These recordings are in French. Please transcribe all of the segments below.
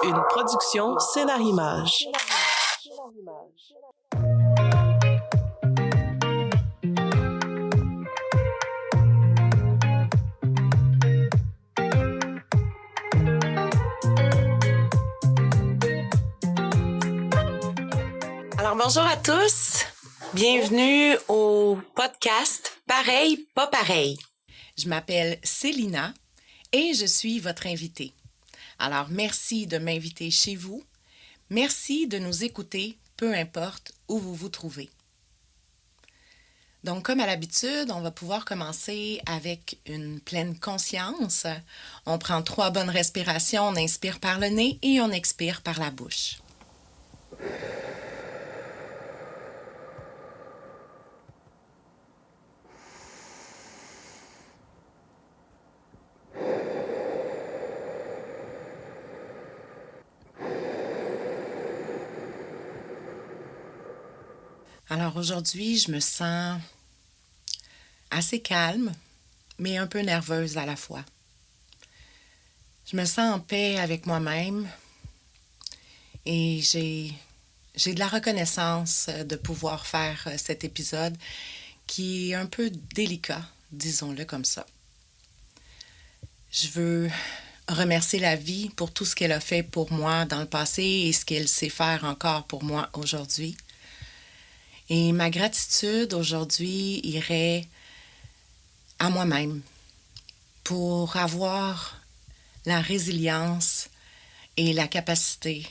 Une production Scénarimage. Alors bonjour à tous, bienvenue au podcast Pareil, pas pareil. Je m'appelle Célina et je suis votre invitée. Alors merci de m'inviter chez vous, merci de nous écouter, peu importe où vous vous trouvez. Donc comme à l'habitude, on va pouvoir commencer avec une pleine conscience. On prend 3 bonnes respirations, on inspire par le nez et on expire par la bouche. Alors aujourd'hui, je me sens assez calme, mais un peu nerveuse à la fois. Je me sens en paix avec moi-même et j'ai de la reconnaissance de pouvoir faire cet épisode qui est un peu délicat, disons-le comme ça. Je veux remercier la vie pour tout ce qu'elle a fait pour moi dans le passé et ce qu'elle sait faire encore pour moi aujourd'hui. Et ma gratitude aujourd'hui irait à moi-même pour avoir la résilience et la capacité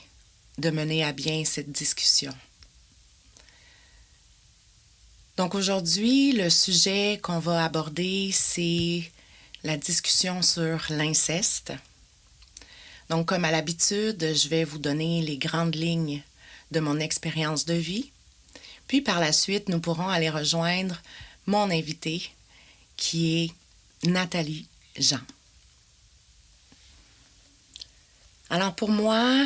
de mener à bien cette discussion. Donc aujourd'hui, le sujet qu'on va aborder, c'est la discussion sur l'inceste. Donc comme à l'habitude, je vais vous donner les grandes lignes de mon expérience de vie. Puis par la suite, nous pourrons aller rejoindre mon invité qui est Nathalie Jean. Alors pour moi,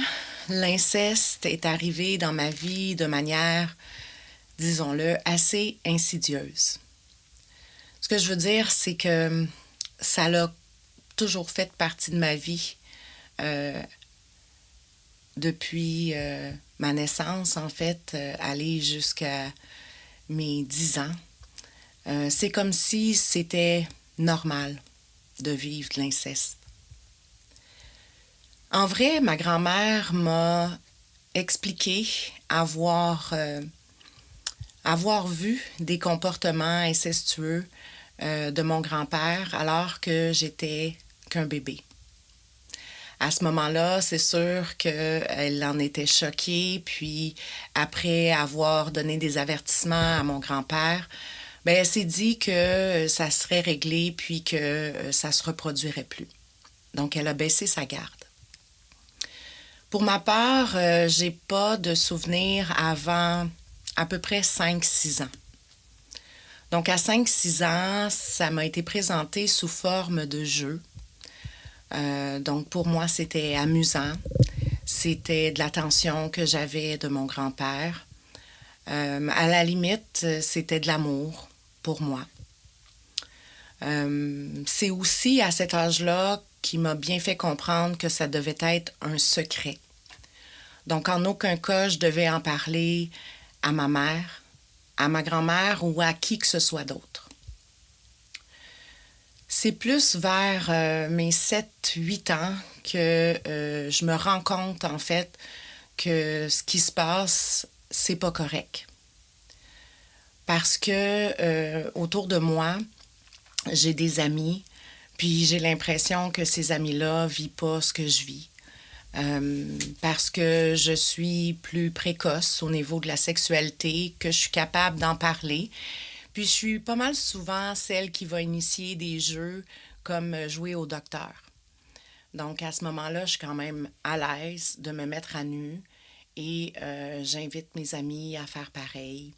l'inceste est arrivé dans ma vie de manière, disons-le, assez insidieuse. Ce que je veux dire, c'est que ça a toujours fait partie de ma vie depuis ma naissance, en fait, aller jusqu'à mes 10 ans. C'est comme si c'était normal de vivre de l'inceste. En vrai, ma grand-mère m'a expliqué avoir vu des comportements incestueux de mon grand-père alors que j'étais qu'un bébé. À ce moment-là, c'est sûr qu'elle en était choquée, puis après avoir donné des avertissements à mon grand-père, bien, elle s'est dit que ça serait réglé puis que ça ne se reproduirait plus. Donc, elle a baissé sa garde. Pour ma part, j'ai pas de souvenirs avant à peu près 5-6 ans. Donc, à 5-6 ans, ça m'a été présenté sous forme de jeu. Donc, pour moi, c'était amusant. C'était de l'attention que j'avais de mon grand-père. À la limite, c'était de l'amour pour moi. C'est aussi à cet âge-là qui m'a bien fait comprendre que ça devait être un secret. Donc, en aucun cas, je devais en parler à ma mère, à ma grand-mère ou à qui que ce soit d'autre. C'est plus vers mes 7-8 ans que je me rends compte, en fait, que ce qui se passe, c'est pas correct. Parce que autour de moi, j'ai des amis, puis j'ai l'impression que ces amis-là vivent pas ce que je vis. Parce que je suis plus précoce au niveau de la sexualité, que je suis capable d'en parler. Puis je suis pas mal souvent celle qui va initier des jeux comme jouer au docteur. Donc à ce moment-là, je suis quand même à l'aise de me mettre à nu et j'invite mes amis à faire pareil.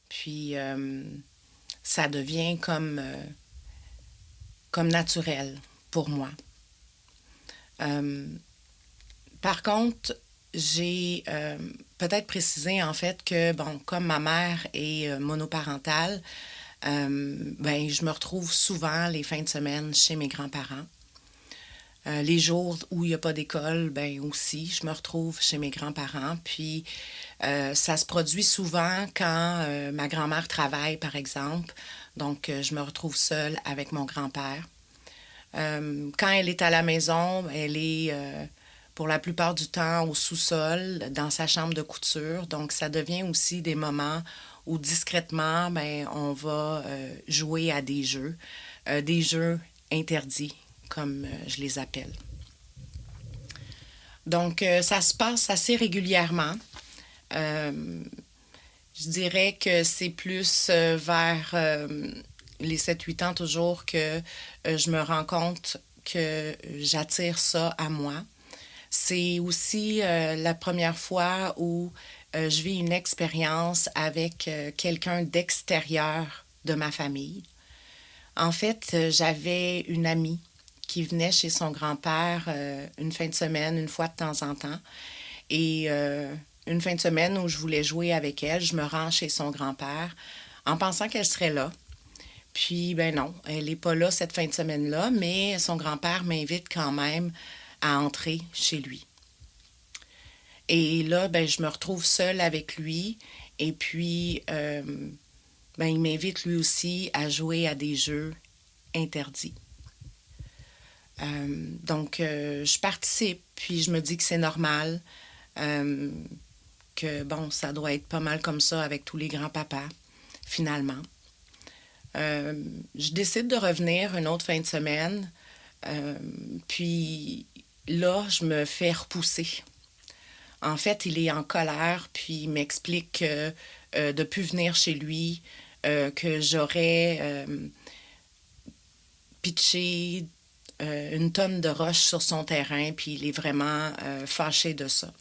Puis ça devient comme naturel pour moi. Par contre, j'ai peut-être précisé en fait que, bon, comme ma mère est monoparentale, ben, je me retrouve souvent les fins de semaine chez mes grands-parents. Les jours où il n'y a pas d'école, ben aussi, je me retrouve chez mes grands-parents. Puis, ça se produit souvent quand ma grand-mère travaille, par exemple. Donc, je me retrouve seule avec mon grand-père. Quand elle est à la maison, elle est pour la plupart du temps au sous-sol, dans sa chambre de couture. Donc, ça devient aussi des moments où discrètement, ben, on va jouer à des jeux interdits, comme je les appelle. Donc, ça se passe assez régulièrement. Je dirais que c'est plus vers les 7-8 ans toujours que je me rends compte que j'attire ça à moi. C'est aussi la première fois où je vis une expérience avec quelqu'un d'extérieur de ma famille. En fait, j'avais une amie qui venait chez son grand-père une fin de semaine, une fois de temps en temps. Et une fin de semaine où je voulais jouer avec elle, je me rends chez son grand-père en pensant qu'elle serait là. Puis, ben non, elle n'est pas là cette fin de semaine-là, mais son grand-père m'invite quand même à entrer chez lui. Et là, ben, je me retrouve seule avec lui. Et puis, ben, il m'invite lui aussi à jouer à des jeux interdits. Donc, je participe, puis je me dis que c'est normal, que bon, ça doit être pas mal comme ça avec tous les grands-papas, finalement. Je décide de revenir une autre fin de semaine, puis là, je me fais repousser. En fait, il est en colère, puis il m'explique de ne plus venir chez lui, que j'aurais pitché une tonne de roches sur son terrain, puis il est vraiment fâché de ça.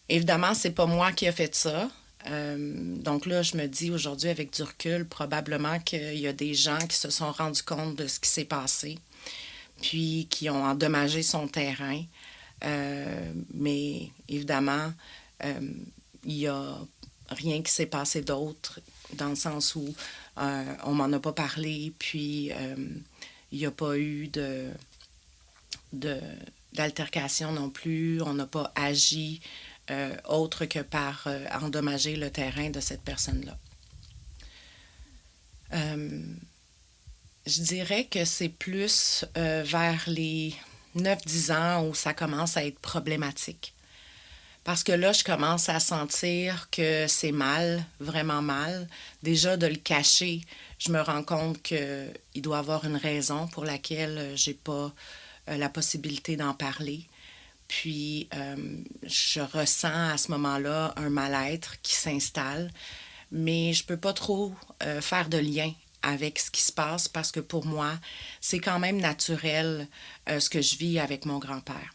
Évidemment, c'est pas moi qui ai fait ça. Donc là, je me dis aujourd'hui, avec du recul, probablement qu'il y a des gens qui se sont rendus compte de ce qui s'est passé, puis qui ont endommagé son terrain. Mais évidemment, il n'y a rien qui s'est passé d'autre, dans le sens où on m'en a pas parlé, puis il n'y a pas eu d'altercation non plus. On n'a pas agi autre que par endommager le terrain de cette personne-là. Je dirais que c'est plus vers les 9-10 ans où ça commence à être problématique. Parce que là, je commence à sentir que c'est mal, vraiment mal. Déjà, de le cacher, je me rends compte qu'il doit y avoir une raison pour laquelle j'ai pas la possibilité d'en parler. Puis, je ressens à ce moment-là un mal-être qui s'installe, mais je peux pas trop faire de lien avec ce qui se passe parce que pour moi, c'est quand même naturel ce que je vis avec mon grand-père.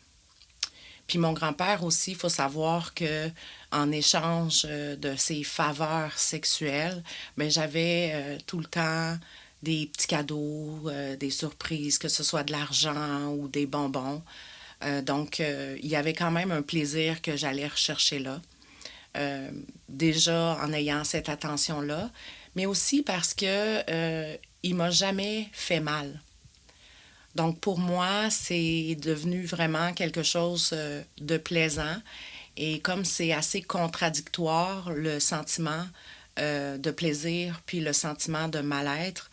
Puis mon grand-père aussi, il faut savoir que en échange de ses faveurs sexuelles, ben j'avais tout le temps des petits cadeaux, des surprises, que ce soit de l'argent ou des bonbons. Donc, il y avait quand même un plaisir que j'allais rechercher là. Déjà en ayant cette attention-là, mais aussi parce que il m'a jamais fait mal. Donc, pour moi, c'est devenu vraiment quelque chose de plaisant. Et comme c'est assez contradictoire, le sentiment de plaisir puis le sentiment de mal-être,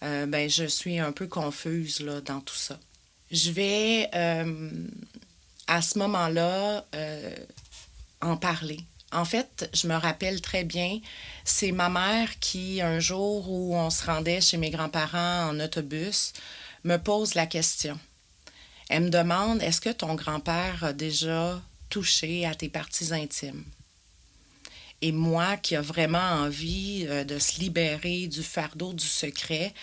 ben, je suis un peu confuse là, dans tout ça. Je vais, à ce moment-là, en parler. En fait, je me rappelle très bien, c'est ma mère qui, un jour où on se rendait chez mes grands-parents en autobus, me pose la question. Elle me demande, est-ce que ton grand-père a déjà touché à tes parties intimes? Et moi, qui a vraiment envie de se libérer du fardeau du secret,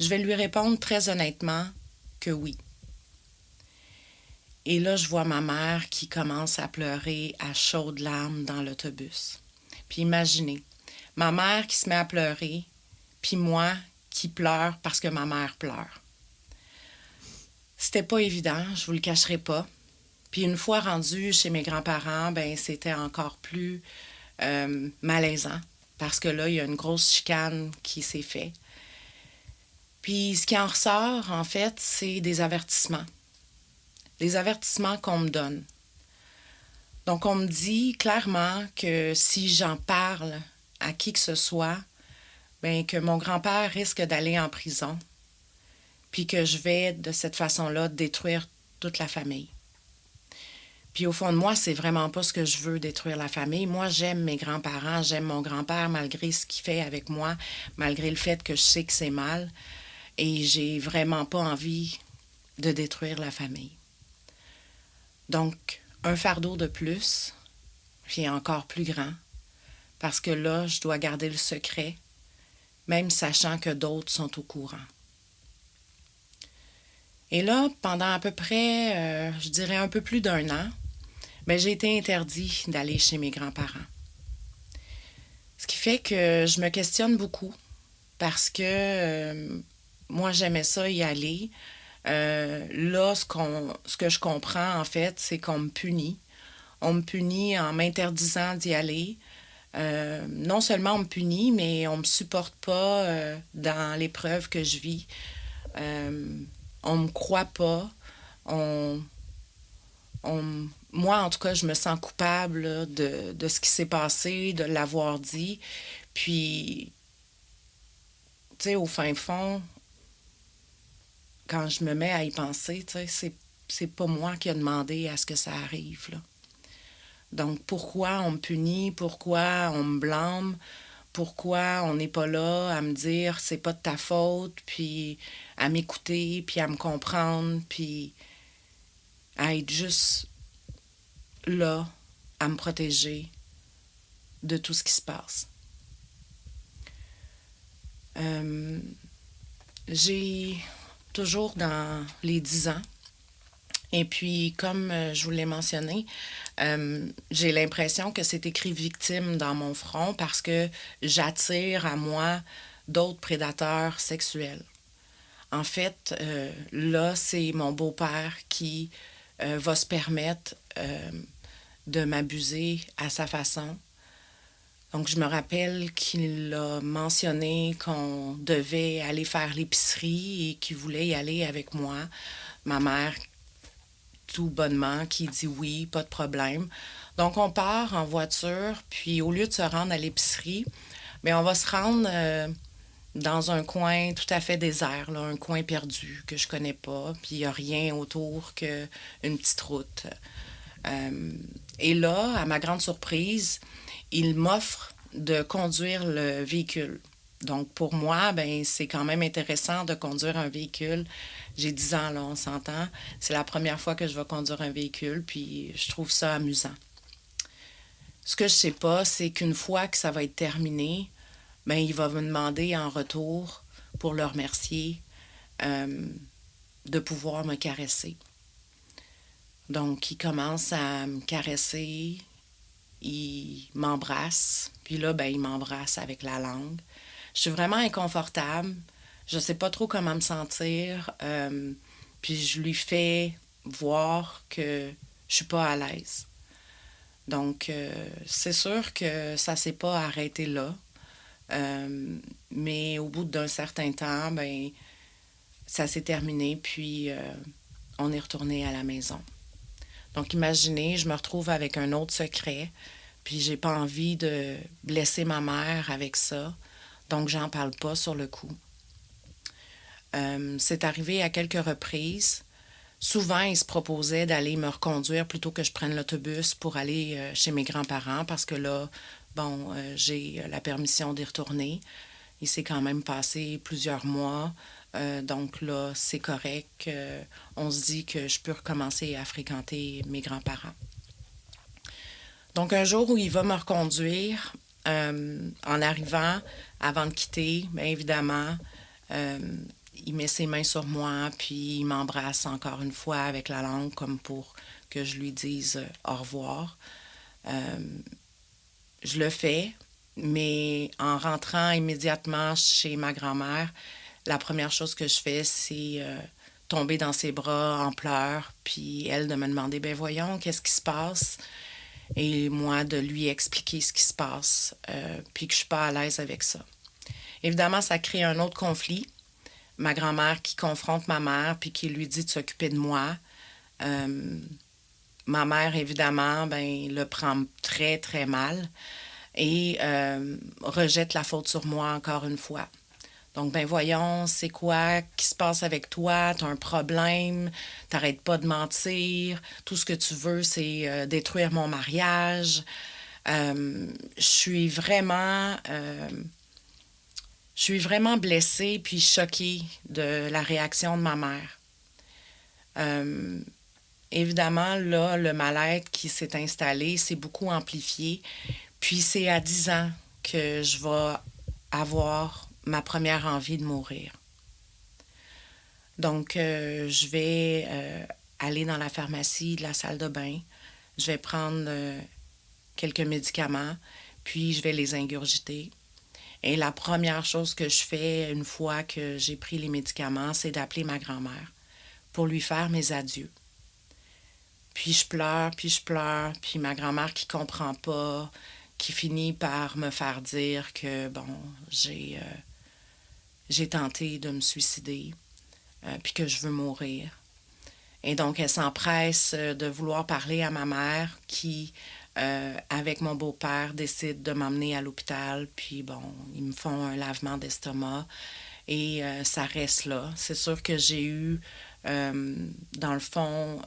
je vais lui répondre très honnêtement que oui. Et là, je vois ma mère qui commence à pleurer à chaudes larmes dans l'autobus. Puis imaginez, ma mère qui se met à pleurer, puis moi qui pleure parce que ma mère pleure. C'était pas évident, je vous le cacherai pas. Puis une fois rendue chez mes grands-parents, ben c'était encore plus malaisant parce que là, il y a une grosse chicane qui s'est faite. Puis ce qui en ressort, en fait, c'est des avertissements. des avertissements qu'on me donne. Donc, on me dit clairement que si j'en parle à qui que ce soit, bien, que mon grand-père risque d'aller en prison, puis que je vais, de cette façon-là, détruire toute la famille. Puis au fond de moi, c'est vraiment pas ce que je veux, détruire la famille. Moi, j'aime mes grands-parents, j'aime mon grand-père malgré ce qu'il fait avec moi, malgré le fait que je sais que c'est mal. Et j'ai vraiment pas envie de détruire la famille. Donc, un fardeau de plus, puis encore plus grand, parce que là, je dois garder le secret, même sachant que d'autres sont au courant. Et là, pendant à peu près, je dirais un peu plus d'1 an, bien, j'ai été interdit d'aller chez mes grands-parents. Ce qui fait que je me questionne beaucoup parce que moi, j'aimais ça y aller. Là, ce que je comprends, en fait, c'est qu'on me punit. On me punit en m'interdisant d'y aller. Non seulement on me punit, mais on me supporte pas dans l'épreuve que je vis. On me croit pas. Moi, en tout cas, je me sens coupable là, de ce qui s'est passé, de l'avoir dit. Puis, tu sais, au fin fond, quand je me mets à y penser, tu sais, c'est pas moi qui ai demandé à ce que ça arrive, là. Donc, pourquoi on me punit? Pourquoi on me blâme? Pourquoi on n'est pas là à me dire c'est pas de ta faute, puis à m'écouter, puis à me comprendre, puis à être juste là, à me protéger de tout ce qui se passe. J'ai toujours dans les 10 ans, et puis comme je vous l'ai mentionné, j'ai l'impression que c'est écrit victime dans mon front parce que j'attire à moi d'autres prédateurs sexuels. En fait, là, c'est mon beau-père qui va se permettre de m'abuser à sa façon. Donc, je me rappelle qu'il a mentionné qu'on devait aller faire l'épicerie et qu'il voulait y aller avec moi. Ma mère, tout bonnement, qui dit oui, pas de problème. Donc, on part en voiture, puis au lieu de se rendre à l'épicerie, bien, on va se rendre dans un coin tout à fait désert, là, un coin perdu que je connais pas, puis il n'y a rien autour qu'une petite route. Et là, à ma grande surprise, il m'offre de conduire le véhicule. Donc, pour moi, ben, c'est quand même intéressant de conduire un véhicule. J'ai 10 ans, là, on s'entend. C'est la première fois que je vais conduire un véhicule, puis je trouve ça amusant. Ce que je sais pas, c'est qu'une fois que ça va être terminé, ben, il va me demander en retour, pour le remercier, de pouvoir me caresser. Donc, il commence à me caresser, il m'embrasse, puis là, ben, il m'embrasse avec la langue. Je suis vraiment inconfortable, je sais pas trop comment me sentir, puis je lui fais voir que je suis pas à l'aise. Donc, c'est sûr que ça s'est pas arrêté là, mais au bout d'un certain temps, ben, ça s'est terminé, puis on est retourné à la maison. Donc, imaginez, je me retrouve avec un autre secret, puis j'ai pas envie de blesser ma mère avec ça, donc j'en parle pas sur le coup. C'est arrivé à quelques reprises. Souvent, il se proposait d'aller me reconduire plutôt que je prenne l'autobus pour aller chez mes grands-parents, parce que là, bon, j'ai la permission d'y retourner. Il s'est quand même passé plusieurs mois. Donc là, c'est correct. On se dit que je peux recommencer à fréquenter mes grands-parents. Donc un jour où il va me reconduire, en arrivant, avant de quitter, bien évidemment, il met ses mains sur moi, puis il m'embrasse encore une fois avec la langue, comme pour que je lui dise au revoir. Je le fais, mais en rentrant immédiatement chez ma grand-mère, la première chose que je fais, c'est tomber dans ses bras en pleurs, puis elle de me demander, ben voyons, qu'est-ce qui se passe? Et moi, de lui expliquer ce qui se passe, puis que je suis pas à l'aise avec ça. Évidemment, ça crée un autre conflit. Ma grand-mère qui confronte ma mère, puis qui lui dit de s'occuper de moi. Ma mère, évidemment, le prend très, très mal et rejette la faute sur moi encore une fois. Donc, voyons, c'est quoi qui se passe avec toi? T'as un problème, t'arrêtes pas de mentir, tout ce que tu veux, c'est détruire mon mariage. Je suis vraiment blessée puis choquée de la réaction de ma mère. Évidemment, là, le mal-être qui s'est installé s'est beaucoup amplifié. Puis c'est à 10 ans que je vais avoir ma première envie de mourir. Donc, je vais aller dans la pharmacie de la salle de bain. Je vais prendre quelques médicaments, puis je vais les ingurgiter. Et la première chose que je fais une fois que j'ai pris les médicaments, c'est d'appeler ma grand-mère pour lui faire mes adieux. Puis je pleure, puis ma grand-mère qui comprend pas, qui finit par me faire dire que, j'ai tenté de me suicider, puis que je veux mourir. Et donc, elle s'empresse de vouloir parler à ma mère qui, avec mon beau-père, décide de m'emmener à l'hôpital. Puis, ils me font un lavement d'estomac et ça reste là. C'est sûr que j'ai eu, dans le fond,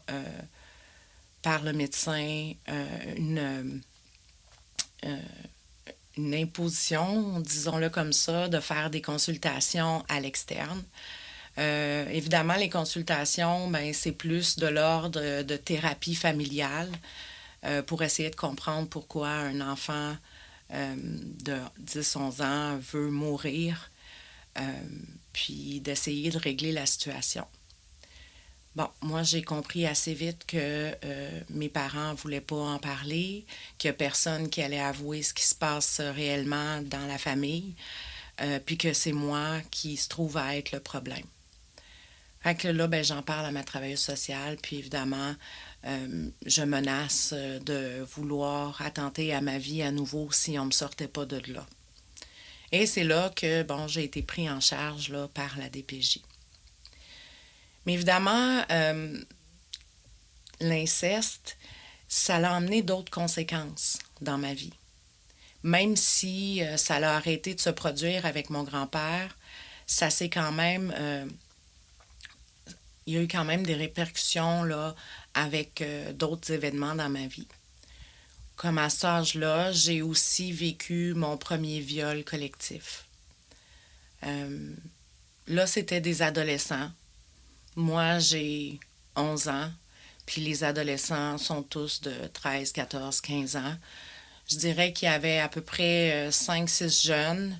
par le médecin, une imposition, disons-le comme ça, de faire des consultations à l'externe. Évidemment, les consultations, c'est plus de l'ordre de thérapie familiale pour essayer de comprendre pourquoi un enfant de 10-11 ans veut mourir, puis d'essayer de régler la situation. Moi, j'ai compris assez vite que mes parents ne voulaient pas en parler, qu'il n'y a personne qui allait avouer ce qui se passe réellement dans la famille, puis que c'est moi qui se trouve à être le problème. Fait que là, j'en parle à ma travailleuse sociale, puis évidemment, je menace de vouloir attenter à ma vie à nouveau si on ne me sortait pas de là. Et c'est là que, j'ai été pris en charge là, par la DPJ. Mais évidemment, l'inceste, ça a emmené d'autres conséquences dans ma vie. Même si ça a arrêté de se produire avec mon grand-père, ça s'est quand même... il y a eu quand même des répercussions là, avec d'autres événements dans ma vie. Comme à cet âge-là, j'ai aussi vécu mon premier viol collectif. Là, c'était des adolescents. Moi, j'ai 11 ans, puis les adolescents sont tous de 13, 14, 15 ans. Je dirais qu'il y avait à peu près 5-6 jeunes.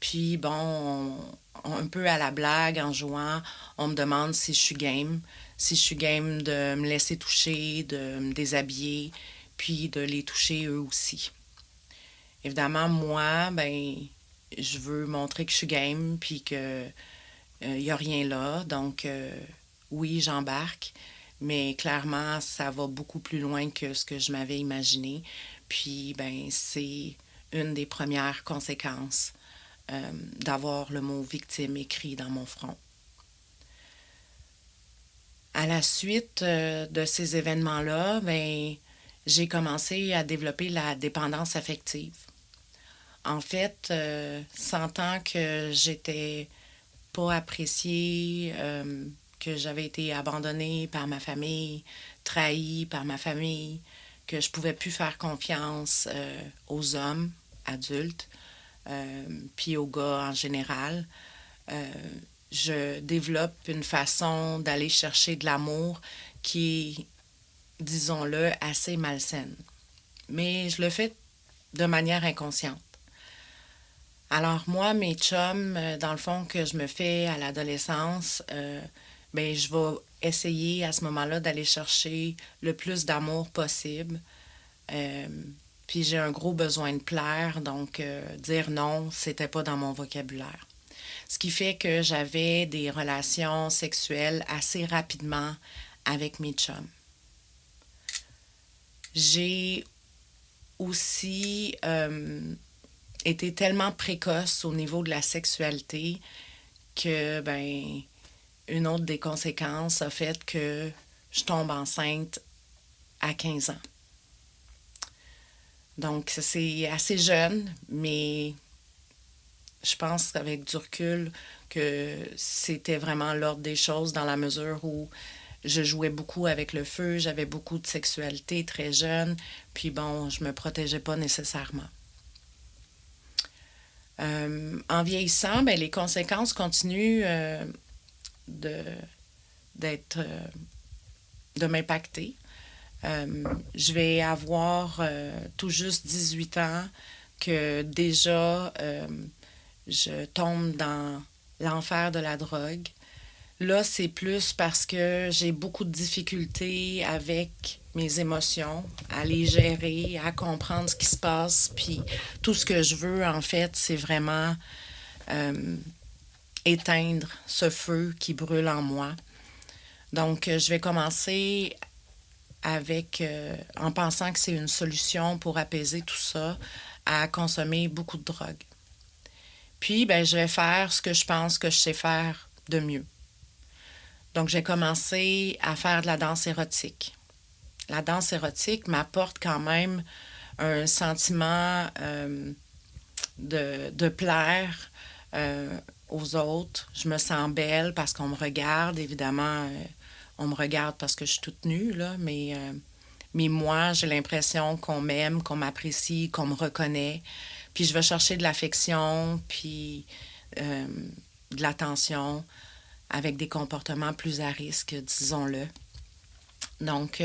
Puis, un peu à la blague, en jouant, on me demande si je suis game de me laisser toucher, de me déshabiller, puis de les toucher eux aussi. Évidemment, moi, je veux montrer que je suis game, puis que n'y a rien là. Donc, oui, j'embarque, mais clairement, ça va beaucoup plus loin que ce que je m'avais imaginé. Puis, c'est une des premières conséquences d'avoir le mot victime écrit dans mon front. À la suite de ces événements-là, j'ai commencé à développer la dépendance affective. En fait, sentant que j'étais pas appréciée, que j'avais été abandonnée par ma famille, trahie par ma famille, que je pouvais plus faire confiance aux hommes adultes, puis aux gars en général. Je développe une façon d'aller chercher de l'amour qui est, disons-le, assez malsaine. Mais je le fais de manière inconsciente. Alors moi, mes chums, dans le fond, que je me fais à l'adolescence, je vais essayer à ce moment-là d'aller chercher le plus d'amour possible. Puis j'ai un gros besoin de plaire, donc dire non, c'était pas dans mon vocabulaire. Ce qui fait que j'avais des relations sexuelles assez rapidement avec mes chums. J'ai aussi été tellement précoce au niveau de la sexualité que, une autre des conséquences a fait que je tombe enceinte à 15 ans. Donc, c'est assez jeune, mais je pense qu'avec du recul que c'était vraiment l'ordre des choses dans la mesure où je jouais beaucoup avec le feu, j'avais beaucoup de sexualité très jeune, puis bon, je me protégeais pas nécessairement. En vieillissant, ben, les conséquences continuent de m'impacter. Je vais avoir tout juste 18 ans que déjà je tombe dans l'enfer de la drogue. Là, c'est plus parce que j'ai beaucoup de difficultés avec mes émotions, à les gérer, à comprendre ce qui se passe. Puis tout ce que je veux, en fait, c'est vraiment éteindre ce feu qui brûle en moi. Donc, je vais commencer en pensant que c'est une solution pour apaiser tout ça, à consommer beaucoup de drogue. Puis, ben, je vais faire ce que je pense que je sais faire de mieux. Donc, j'ai commencé à faire de la danse érotique. La danse érotique m'apporte quand même un sentiment de plaire aux autres. Je me sens belle parce qu'on me regarde. Évidemment, on me regarde parce que je suis toute nue, là, mais moi, j'ai l'impression qu'on m'aime, qu'on m'apprécie, qu'on me reconnaît. Puis je vais chercher de l'affection, puis de l'attention, avec des comportements plus à risque, disons-le. Donc,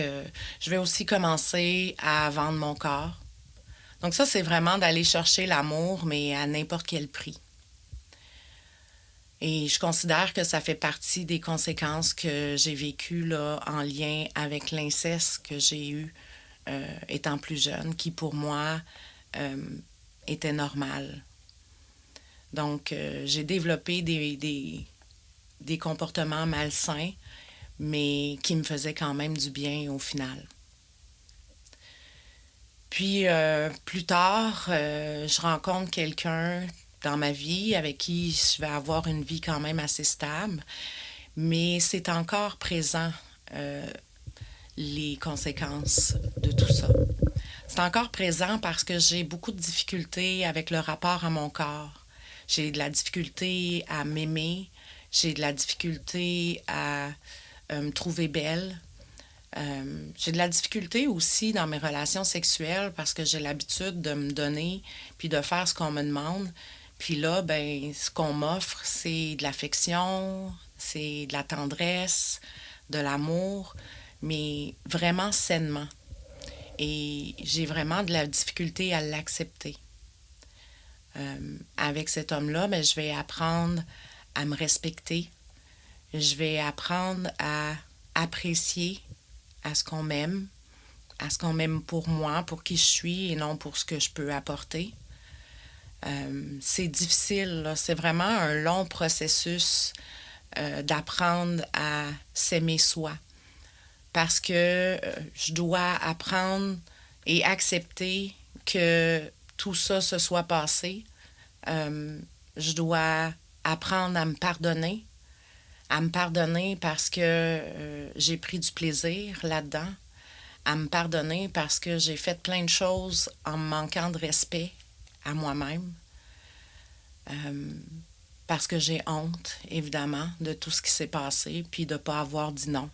je vais aussi commencer à vendre mon corps. Donc ça, c'est vraiment d'aller chercher l'amour, mais à n'importe quel prix. Et je considère que ça fait partie des conséquences que j'ai vécues là, en lien avec l'inceste que j'ai eu étant plus jeune, qui pour moi était normal. Donc, j'ai développé des comportements malsains, mais qui me faisaient quand même du bien au final. Puis, plus tard, je rencontre quelqu'un dans ma vie avec qui je vais avoir une vie quand même assez stable, mais c'est encore présent, les conséquences de tout ça. C'est encore présent parce que j'ai beaucoup de difficultés avec le rapport à mon corps. J'ai de la difficulté à m'aimer, j'ai de la difficulté à me trouver belle. J'ai de la difficulté aussi dans mes relations sexuelles parce que j'ai l'habitude de me donner puis de faire ce qu'on me demande. Puis là, ben, ce qu'on m'offre, c'est de l'affection, c'est de la tendresse, de l'amour, mais vraiment sainement. Et j'ai vraiment de la difficulté à l'accepter. Avec cet homme-là, ben, je vais apprendre à me respecter. Je vais apprendre à apprécier à ce qu'on m'aime pour moi, pour qui je suis et non pour ce que je peux apporter. C'est difficile, là. C'est vraiment un long processus d'apprendre à s'aimer soi. Parce que je dois apprendre et accepter que tout ça se soit passé. Je dois apprendre à me pardonner parce que j'ai pris du plaisir là-dedans, à me pardonner parce que j'ai fait plein de choses en me manquant de respect à moi-même, parce que j'ai honte, évidemment, de tout ce qui s'est passé, puis de ne pas avoir dit non.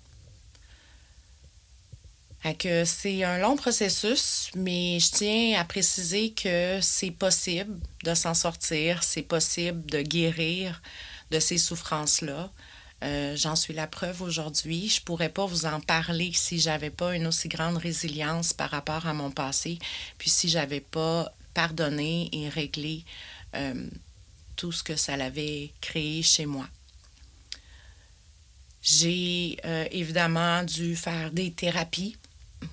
Que c'est un long processus, mais je tiens à préciser que c'est possible de s'en sortir, c'est possible de guérir de ces souffrances-là. J'en suis la preuve aujourd'hui. Je ne pourrais pas vous en parler si je n'avais pas une aussi grande résilience par rapport à mon passé, puis si je n'avais pas pardonné et réglé tout ce que ça l'avait créé chez moi. J'ai évidemment dû faire des thérapies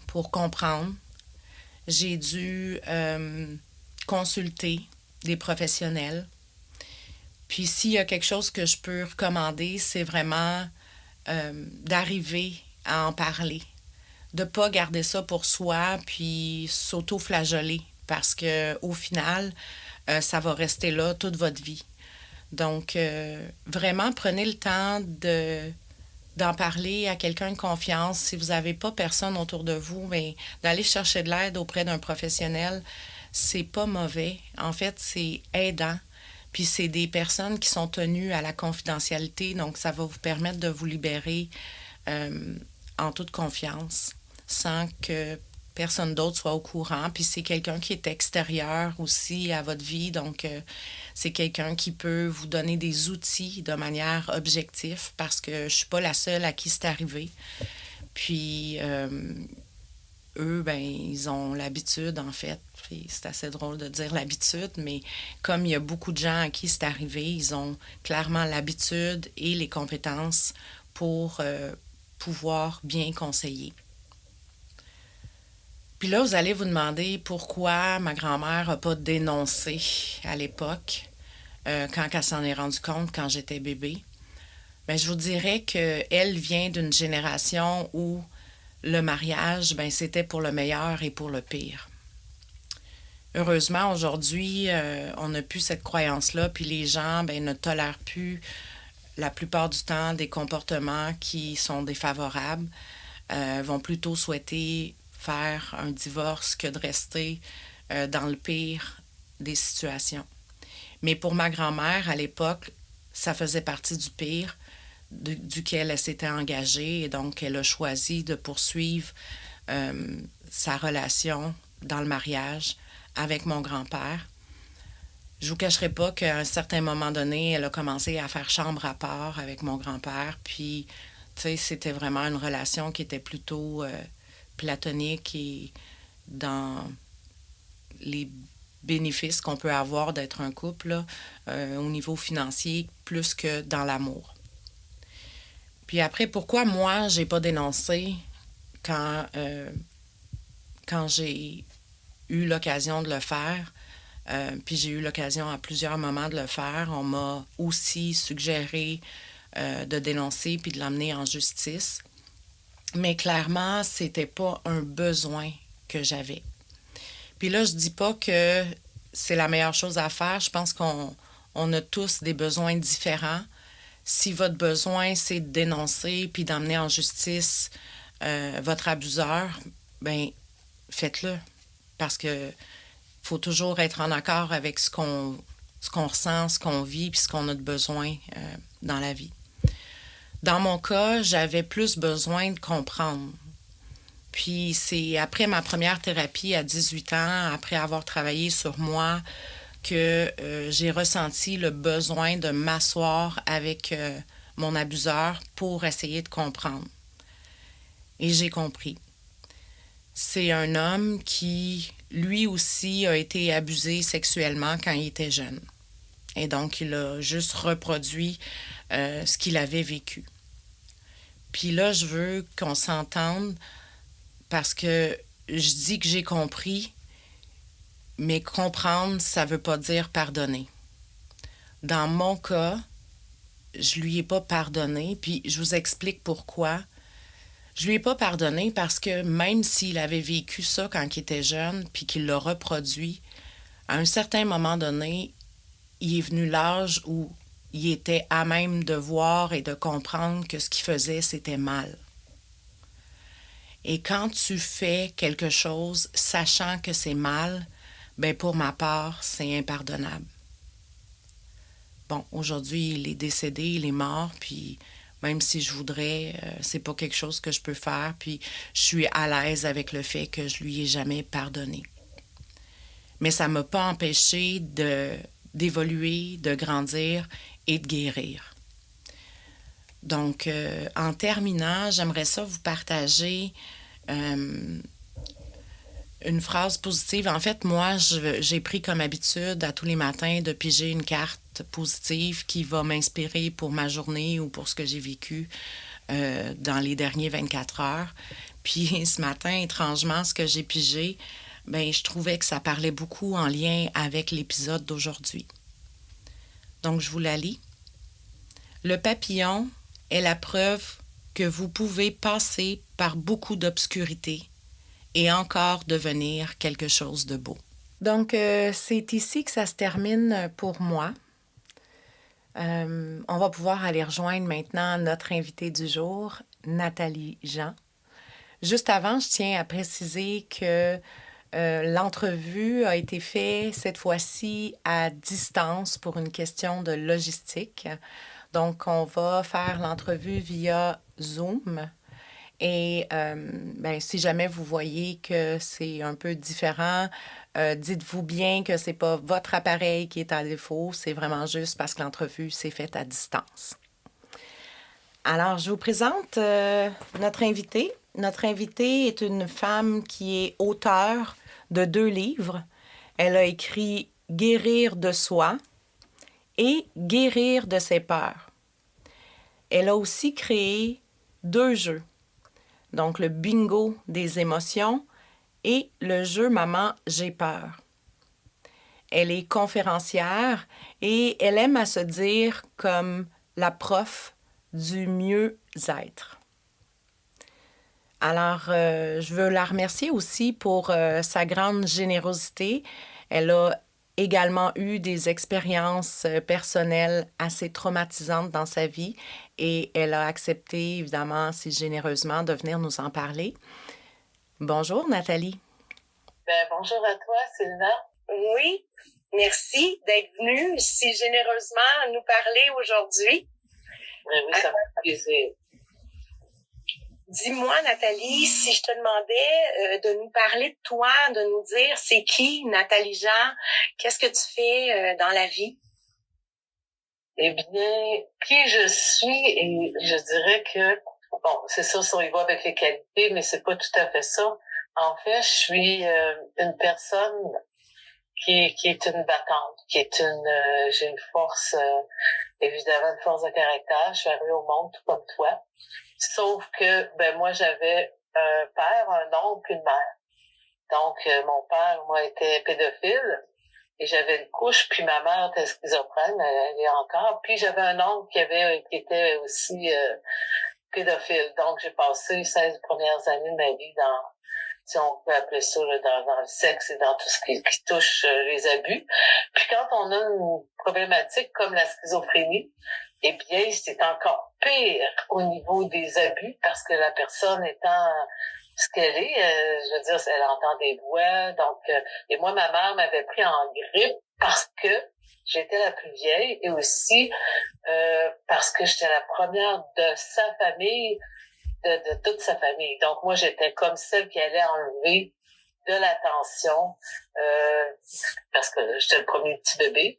pour comprendre. J'ai dû consulter des professionnels. Puis s'il y a quelque chose que je peux recommander, c'est vraiment d'arriver à en parler. De ne pas garder ça pour soi, puis s'auto-flageller. Parce qu'au final, ça va rester là toute votre vie. Donc, vraiment, prenez le temps d'en parler à quelqu'un de confiance. Si vous n'avez pas personne autour de vous, mais d'aller chercher de l'aide auprès d'un professionnel, c'est pas mauvais. En fait, c'est aidant. Puis c'est des personnes qui sont tenues à la confidentialité, donc ça va vous permettre de vous libérer en toute confiance, sans que personne d'autre soit au courant. Puis c'est quelqu'un qui est extérieur aussi à votre vie, donc c'est quelqu'un qui peut vous donner des outils de manière objective, parce que je suis pas la seule à qui c'est arrivé. Puis eux, ben, ils ont l'habitude, en fait. Puis c'est assez drôle de dire l'habitude, mais comme il y a beaucoup de gens à qui c'est arrivé, ils ont clairement l'habitude et les compétences pour pouvoir bien conseiller. Puis là, vous allez vous demander pourquoi ma grand-mère n'a pas dénoncé à l'époque, quand elle s'en est rendue compte quand j'étais bébé. Bien, je vous dirais qu'elle vient d'une génération où le mariage, ben, c'était pour le meilleur et pour le pire. Heureusement, aujourd'hui, on n'a plus cette croyance-là, puis les gens ben, ne tolèrent plus la plupart du temps des comportements qui sont défavorables, vont plutôt souhaiter faire un divorce que de rester dans le pire des situations. Mais pour ma grand-mère, à l'époque, ça faisait partie du pire duquel elle s'était engagée, et donc elle a choisi de poursuivre sa relation dans le mariage avec mon grand-père. Je vous cacherai pas qu'à un certain moment donné, elle a commencé à faire chambre à part avec mon grand-père, puis tu sais, c'était vraiment une relation qui était plutôt platonique et dans les bénéfices qu'on peut avoir d'être un couple, là, au niveau financier, plus que dans l'amour. Puis après, pourquoi moi, j'ai pas dénoncé quand j'ai eu l'occasion de le faire? Puis j'ai eu l'occasion à plusieurs moments de le faire. On m'a aussi suggéré de dénoncer puis de l'emmener en justice. Mais clairement, c'était pas un besoin que j'avais. Puis là, je dis pas que c'est la meilleure chose à faire. Je pense qu'on a tous des besoins différents. Si votre besoin, c'est de dénoncer puis d'emmener en justice votre abuseur, ben faites-le. Parce que faut toujours être en accord avec ce qu'on ressent, ce qu'on vit puis ce qu'on a de besoin dans la vie. Dans mon cas, j'avais plus besoin de comprendre. Puis c'est après ma première thérapie à 18 ans, après avoir travaillé sur moi, que j'ai ressenti le besoin de m'asseoir avec mon abuseur pour essayer de comprendre. Et j'ai compris. C'est un homme qui, lui aussi, a été abusé sexuellement quand il était jeune. Et donc, il a juste reproduit ce qu'il avait vécu. Puis là, je veux qu'on s'entende parce que je dis que j'ai compris, mais comprendre, ça ne veut pas dire pardonner. Dans mon cas, je lui ai pas pardonné, puis je vous explique pourquoi. Je lui ai pas pardonné parce que même s'il avait vécu ça quand il était jeune, puis qu'il l'a reproduit, à un certain moment donné, il est venu l'âge où il était à même de voir et de comprendre que ce qu'il faisait, c'était mal. Et quand tu fais quelque chose sachant que c'est mal, ben pour ma part, c'est impardonnable. Bon, aujourd'hui, il est décédé, il est mort, puis même si je voudrais, c'est pas quelque chose que je peux faire, puis je suis à l'aise avec le fait que je lui ai jamais pardonné. Mais ça m'a pas empêché d'évoluer, de grandir et de guérir. Donc, en terminant, j'aimerais ça vous partager une phrase positive. En fait, moi, j'ai pris comme habitude à tous les matins de piger une carte positive qui va m'inspirer pour ma journée ou pour ce que j'ai vécu dans les derniers 24 heures. Puis ce matin, étrangement, ce que j'ai pigé, ben, je trouvais que ça parlait beaucoup en lien avec l'épisode d'aujourd'hui. Donc, je vous la lis. Le papillon est la preuve que vous pouvez passer par beaucoup d'obscurité et encore devenir quelque chose de beau. Donc, c'est ici que ça se termine pour moi. On va pouvoir aller rejoindre maintenant notre invitée du jour, Nathalie Jean. Juste avant, je tiens à préciser que l'entrevue a été faite cette fois-ci à distance pour une question de logistique. Donc, on va faire l'entrevue via Zoom. Et si jamais vous voyez que c'est un peu différent, dites-vous bien que c'est pas votre appareil qui est à défaut, c'est vraiment juste parce que l'entrevue s'est faite à distance. Alors, je vous présente notre invitée. Notre invitée est une femme qui est auteure de 2 livres. Elle a écrit Guérir de soi et Guérir de ses peurs. Elle a aussi créé 2 jeux. Donc, le bingo des émotions et le jeu Maman, j'ai peur. Elle est conférencière et elle aime à se dire comme la prof du mieux-être. Alors, je veux la remercier aussi pour sa grande générosité. Elle a également eu des expériences personnelles assez traumatisantes dans sa vie et elle a accepté, évidemment, si généreusement, de venir nous en parler. Bonjour, Nathalie. Bonjour à toi, Sylvain. Oui, merci d'être venue si généreusement nous parler aujourd'hui. Oui, ça me fait plaisir. Dis-moi, Nathalie, si je te demandais de nous parler de toi, de nous dire c'est qui Nathalie Jean, qu'est-ce que tu fais dans la vie? Eh bien, qui je suis, et je dirais que, bon, c'est ça, ça y va avec les qualités, mais c'est pas tout à fait ça. En fait, je suis une personne qui est une battante, j'ai une force, évidemment, une force de caractère. Je suis arrivée au monde tout comme toi. Sauf que, moi, j'avais un père, un oncle, une mère. Donc, mon père, moi, était pédophile. Et j'avais une couche, puis ma mère était schizophrène, elle est encore. Puis j'avais un oncle qui était aussi pédophile. Donc, j'ai passé 16 premières années de ma vie dans, si on peut appeler ça, là, dans le sexe et dans tout ce qui touche les abus. Puis quand on a une problématique comme la schizophrénie, eh bien, c'est encore pire au niveau des abus parce que la personne étant ce qu'elle est, je veux dire, elle entend des voix. Donc, et moi, ma mère m'avait pris en grippe parce que j'étais la plus vieille et aussi parce que j'étais la première de sa famille, de toute sa famille. Donc, moi, j'étais comme celle qui allait enlever de l'attention parce que j'étais le premier petit bébé.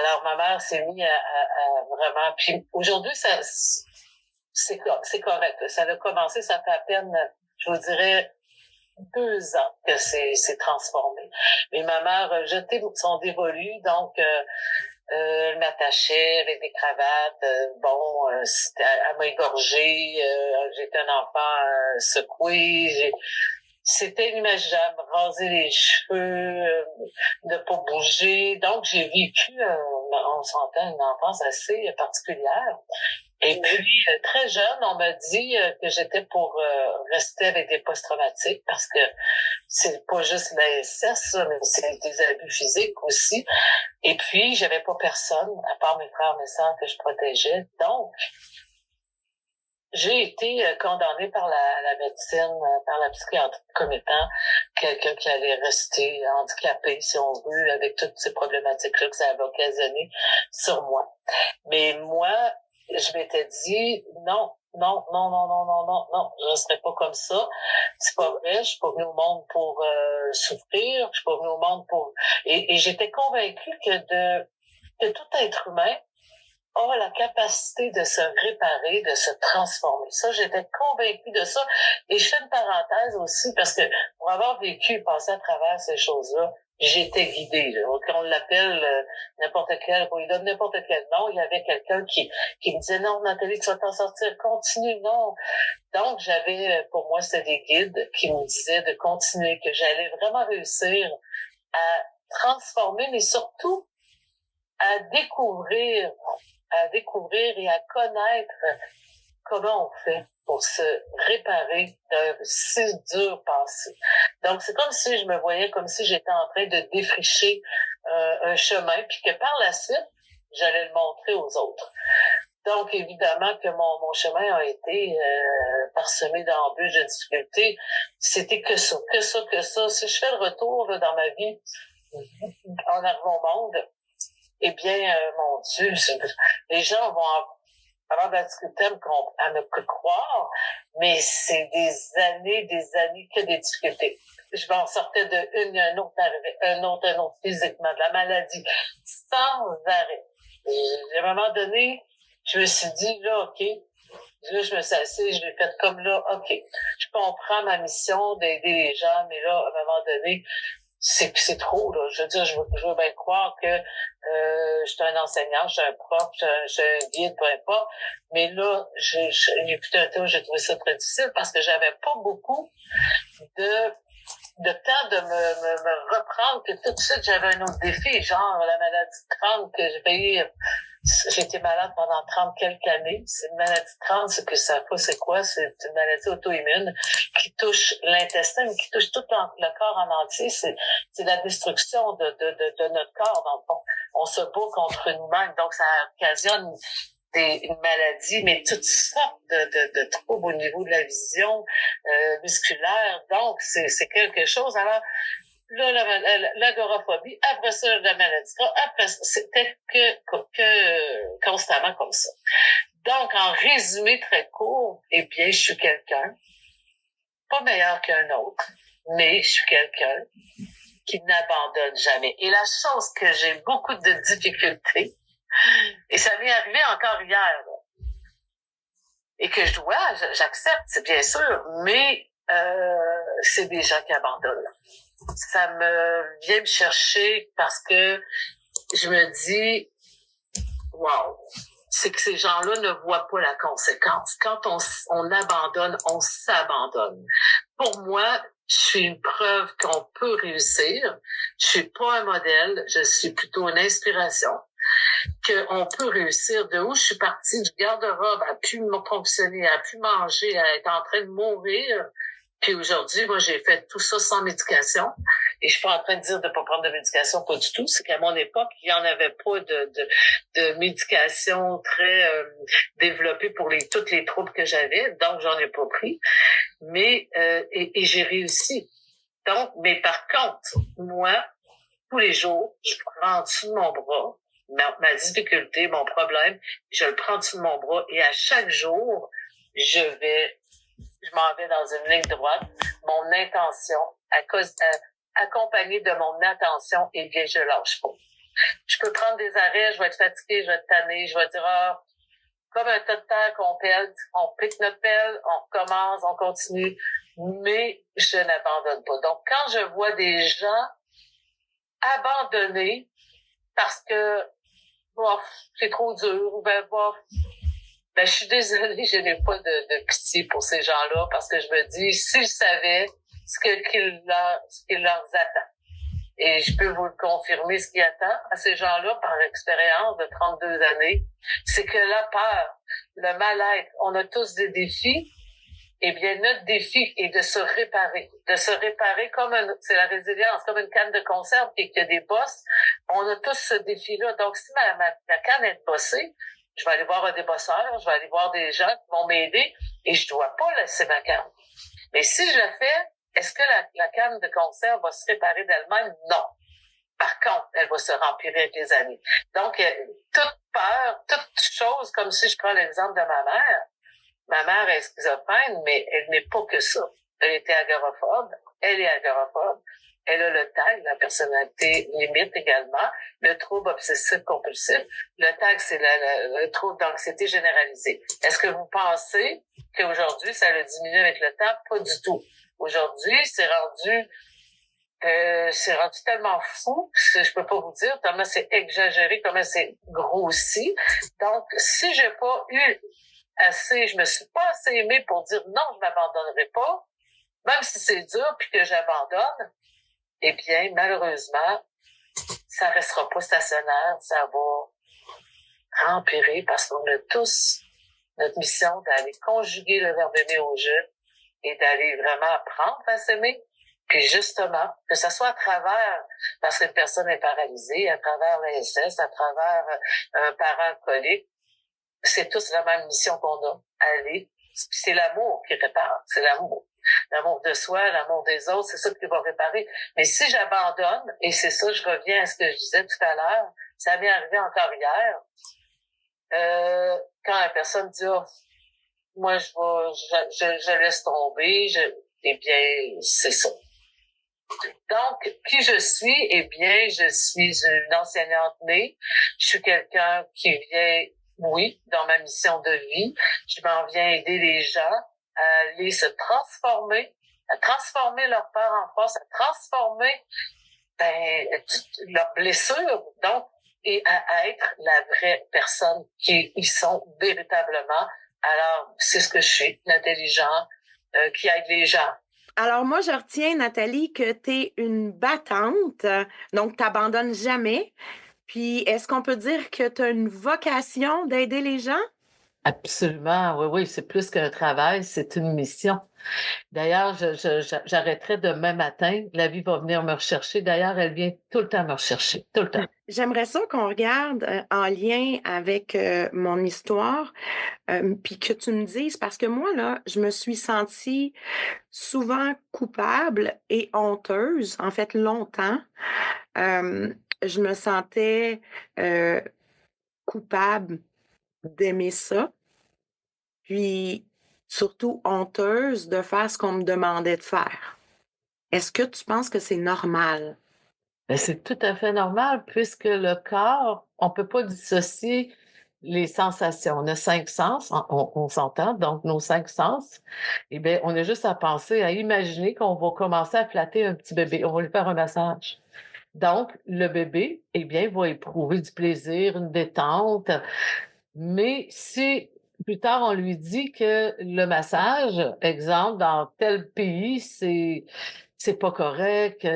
Alors, ma mère s'est mise à vraiment... Puis aujourd'hui, c'est correct. Ça a commencé, ça fait à peine, je vous dirais, 2 ans que c'est transformé. Mais ma mère jetait son dévolu, donc elle m'attachait avec des cravates. Elle m'a égorgée. J'étais un enfant secoué. C'était inimaginable, raser les cheveux, ne pas bouger. Donc, j'ai vécu, on s'entend, une enfance assez particulière. Et puis, très jeune, on m'a dit que j'étais pour rester avec des post-traumatiques parce que c'est pas juste l'ASS, mais c'est des abus physiques aussi. Et puis, j'avais pas personne, à part mes frères et mes sœurs que je protégeais. Donc, j'ai été condamnée par la médecine, par la psychiatrie comme étant quelqu'un qui allait rester handicapé, si on veut, avec toutes ces problématiques-là que ça avait occasionné sur moi. Mais moi, je m'étais dit, non, je ne serai pas comme ça. C'est pas vrai, je suis pas venue au monde pour souffrir, je suis pas venue au monde pour... Et j'étais convaincue que tout être humain a la capacité de se réparer, de se transformer. Ça, j'étais convaincue de ça. Et je fais une parenthèse aussi parce que pour avoir vécu, passé à travers ces choses-là, j'étais guidée. Là. On l'appelle n'importe quel, on lui donne n'importe quel nom. Il y avait quelqu'un qui me disait non, Nathalie, tu vas t'en sortir, continue, non. Donc, pour moi, c'était des guides qui me disaient de continuer, que j'allais vraiment réussir à transformer, mais surtout à découvrir et à connaître comment on fait pour se réparer d'un si dur passé. Donc, c'est comme si je me voyais comme si j'étais en train de défricher un chemin, puis que par la suite, j'allais le montrer aux autres. Donc, évidemment que mon chemin a été parsemé d'embûches, de difficultés. C'était que ça, que ça, que ça. Si je fais le retour là, dans ma vie en arrivant au monde, eh bien, mon Dieu, les gens vont avoir de la difficulté à me croire, mais c'est des années que des difficultés. Je m'en sortais un autre physiquement, de la maladie, sans arrêt. À un moment donné, je me suis dit, là, OK, là, je me suis assise, je l'ai fait comme là, OK, je comprends ma mission d'aider les gens, mais là, à un moment donné, c'est trop, là. Je veux dire, je veux bien croire que je suis un enseignant, je suis un prof, je suis un guide, peu importe. Mais là, j'ai écouté un temps, j'ai trouvé ça très difficile parce que j'avais pas beaucoup de temps de me reprendre, que tout de suite, j'avais un autre défi, genre la maladie de Crohn que j'ai payé. J'ai été malade pendant 30 quelques années. C'est une maladie de Crohn, ce que ça fait, c'est quoi? C'est une maladie auto-immune qui touche l'intestin, mais qui touche tout le corps en entier. C'est la destruction de notre corps, dans le fond. On se bat contre nous-mêmes, donc ça occasionne une maladie, mais toutes sortes de troubles au niveau de la vision musculaire. Donc, c'est quelque chose. Alors, là, l'agoraphobie, après ça, la maladie. Après ça, c'était que constamment comme ça. Donc, en résumé très court, eh bien, je suis quelqu'un, pas meilleur qu'un autre, mais je suis quelqu'un qui n'abandonne jamais. Et la chose que j'ai beaucoup de difficultés, et ça m'est arrivé encore hier, là, et que j'accepte, c'est bien sûr, mais c'est des gens qui abandonnent. Ça me vient me chercher parce que je me dis, wow, c'est que ces gens-là ne voient pas la conséquence. Quand on abandonne, on s'abandonne. Pour moi, je suis une preuve qu'on peut réussir. Je suis pas un modèle, je suis plutôt une inspiration. Qu'on peut réussir. De où je suis partie, du garde-robe, à plus me fonctionner, à plus manger, à être en train de mourir. Puis aujourd'hui, moi, j'ai fait tout ça sans médication. Et je suis pas en train de dire de pas prendre de médication, pas du tout. C'est qu'à mon époque, il y en avait pas de médication très développée pour tous les troubles que j'avais. Donc, j'en ai pas pris. Mais, et j'ai réussi. Donc, mais par contre, moi, tous les jours, je prends en dessous de mon bras ma difficulté, mon problème, je le prends en dessous de mon bras et à chaque jour, je m'en vais dans une ligne droite. Mon intention, accompagnée de mon attention, eh bien, je lâche pas. Je peux prendre des arrêts, je vais être fatiguée, je vais être tannée, je vais dire, comme un tas de terre qu'on pèle, on pique notre pelle, on recommence, on continue, mais je n'abandonne pas. Donc, quand je vois des gens abandonner parce que c'est trop dur, ou je suis désolée, je n'ai pas de pitié pour ces gens-là parce que je me dis, s'ils savaient ce qu'il leur attend. Et je peux vous le confirmer, ce qui attend à ces gens-là par expérience de 32 années, c'est que la peur, le mal-être, on a tous des défis. Eh bien, notre défi est de se réparer. De se réparer c'est la résilience, comme une canne de conserve et qu'il y a des bosses. On a tous ce défi-là. Donc, si ma canne est bossée, je vais aller voir un débosseur, je vais aller voir des gens qui vont m'aider et je dois pas laisser ma canne. Mais si je le fais, est-ce que la canne de conserve va se réparer d'elle-même? Non. Par contre, elle va se remplir avec les années. Donc, toute peur, toute chose, comme si je prends l'exemple de ma mère. Ma mère est schizophrène, mais elle n'est pas que ça. Elle était agoraphobe. Elle est agoraphobe. Elle a le TAG, la personnalité limite également. Le trouble obsessif-compulsif. Le TAG, c'est le trouble d'anxiété généralisée. Est-ce que vous pensez qu'aujourd'hui, ça a diminué avec le temps? Pas du tout. Aujourd'hui, c'est rendu tellement fou, je peux pas vous dire tellement c'est exagéré, comment c'est grossi. Donc, si j'ai pas eu je me suis pas assez aimée pour dire non, je m'abandonnerai pas, même si c'est dur puis que j'abandonne, eh bien, malheureusement, ça restera pas stationnaire, ça va empirer parce qu'on a tous notre mission d'aller conjuguer le verbe aimer au jeu et d'aller vraiment apprendre à s'aimer Puis justement, que ce soit à travers, parce qu'une personne est paralysée, à travers l'ASS, à travers un parent alcoolique, c'est tous la même mission qu'on a. Aller, c'est l'amour qui répare, c'est l'amour. L'amour de soi, l'amour des autres, c'est ça qui va réparer. Mais si j'abandonne, et c'est ça, je reviens à ce que je disais tout à l'heure, ça m'est arrivé encore hier, quand la personne dit, oh, moi, je laisse tomber, eh bien, c'est ça. Donc, qui je suis? Eh bien, je suis une enseignante née. Je suis quelqu'un qui vient, oui, dans ma mission de vie. Je m'en viens aider les gens à aller se transformer, à transformer leur peur en force, à transformer leurs blessures, donc, et à être la vraie personne qui ils sont véritablement. Alors, c'est ce que je suis, l'intelligent, qui aide les gens. Alors, moi, je retiens, Nathalie, que tu es une battante, donc tu n'abandonnes jamais. Puis, est-ce qu'on peut dire que tu as une vocation d'aider les gens? Absolument, oui, oui, c'est plus qu'un travail, c'est une mission. D'ailleurs, j'arrêterai demain matin, la vie va venir me rechercher. D'ailleurs, elle vient tout le temps me rechercher, tout le temps. J'aimerais ça qu'on regarde en lien avec mon histoire, puis que tu me dises, parce que moi, là, je me suis sentie souvent coupable et honteuse, en fait, longtemps. Je me sentais coupable d'aimer ça, puis surtout honteuse de faire ce qu'on me demandait de faire. Est-ce que tu penses que c'est normal? Ben, c'est tout à fait normal puisque le corps, on peut pas dissocier les sensations. On a 5 sens, on s'entend, donc nos 5 sens, eh bien, on a juste à penser, à imaginer qu'on va commencer à flatter un petit bébé. On va lui faire un massage. Donc, le bébé, eh bien, va éprouver du plaisir, une détente. Mais si plus tard on lui dit que le massage, exemple, dans tel pays, c'est pas correct,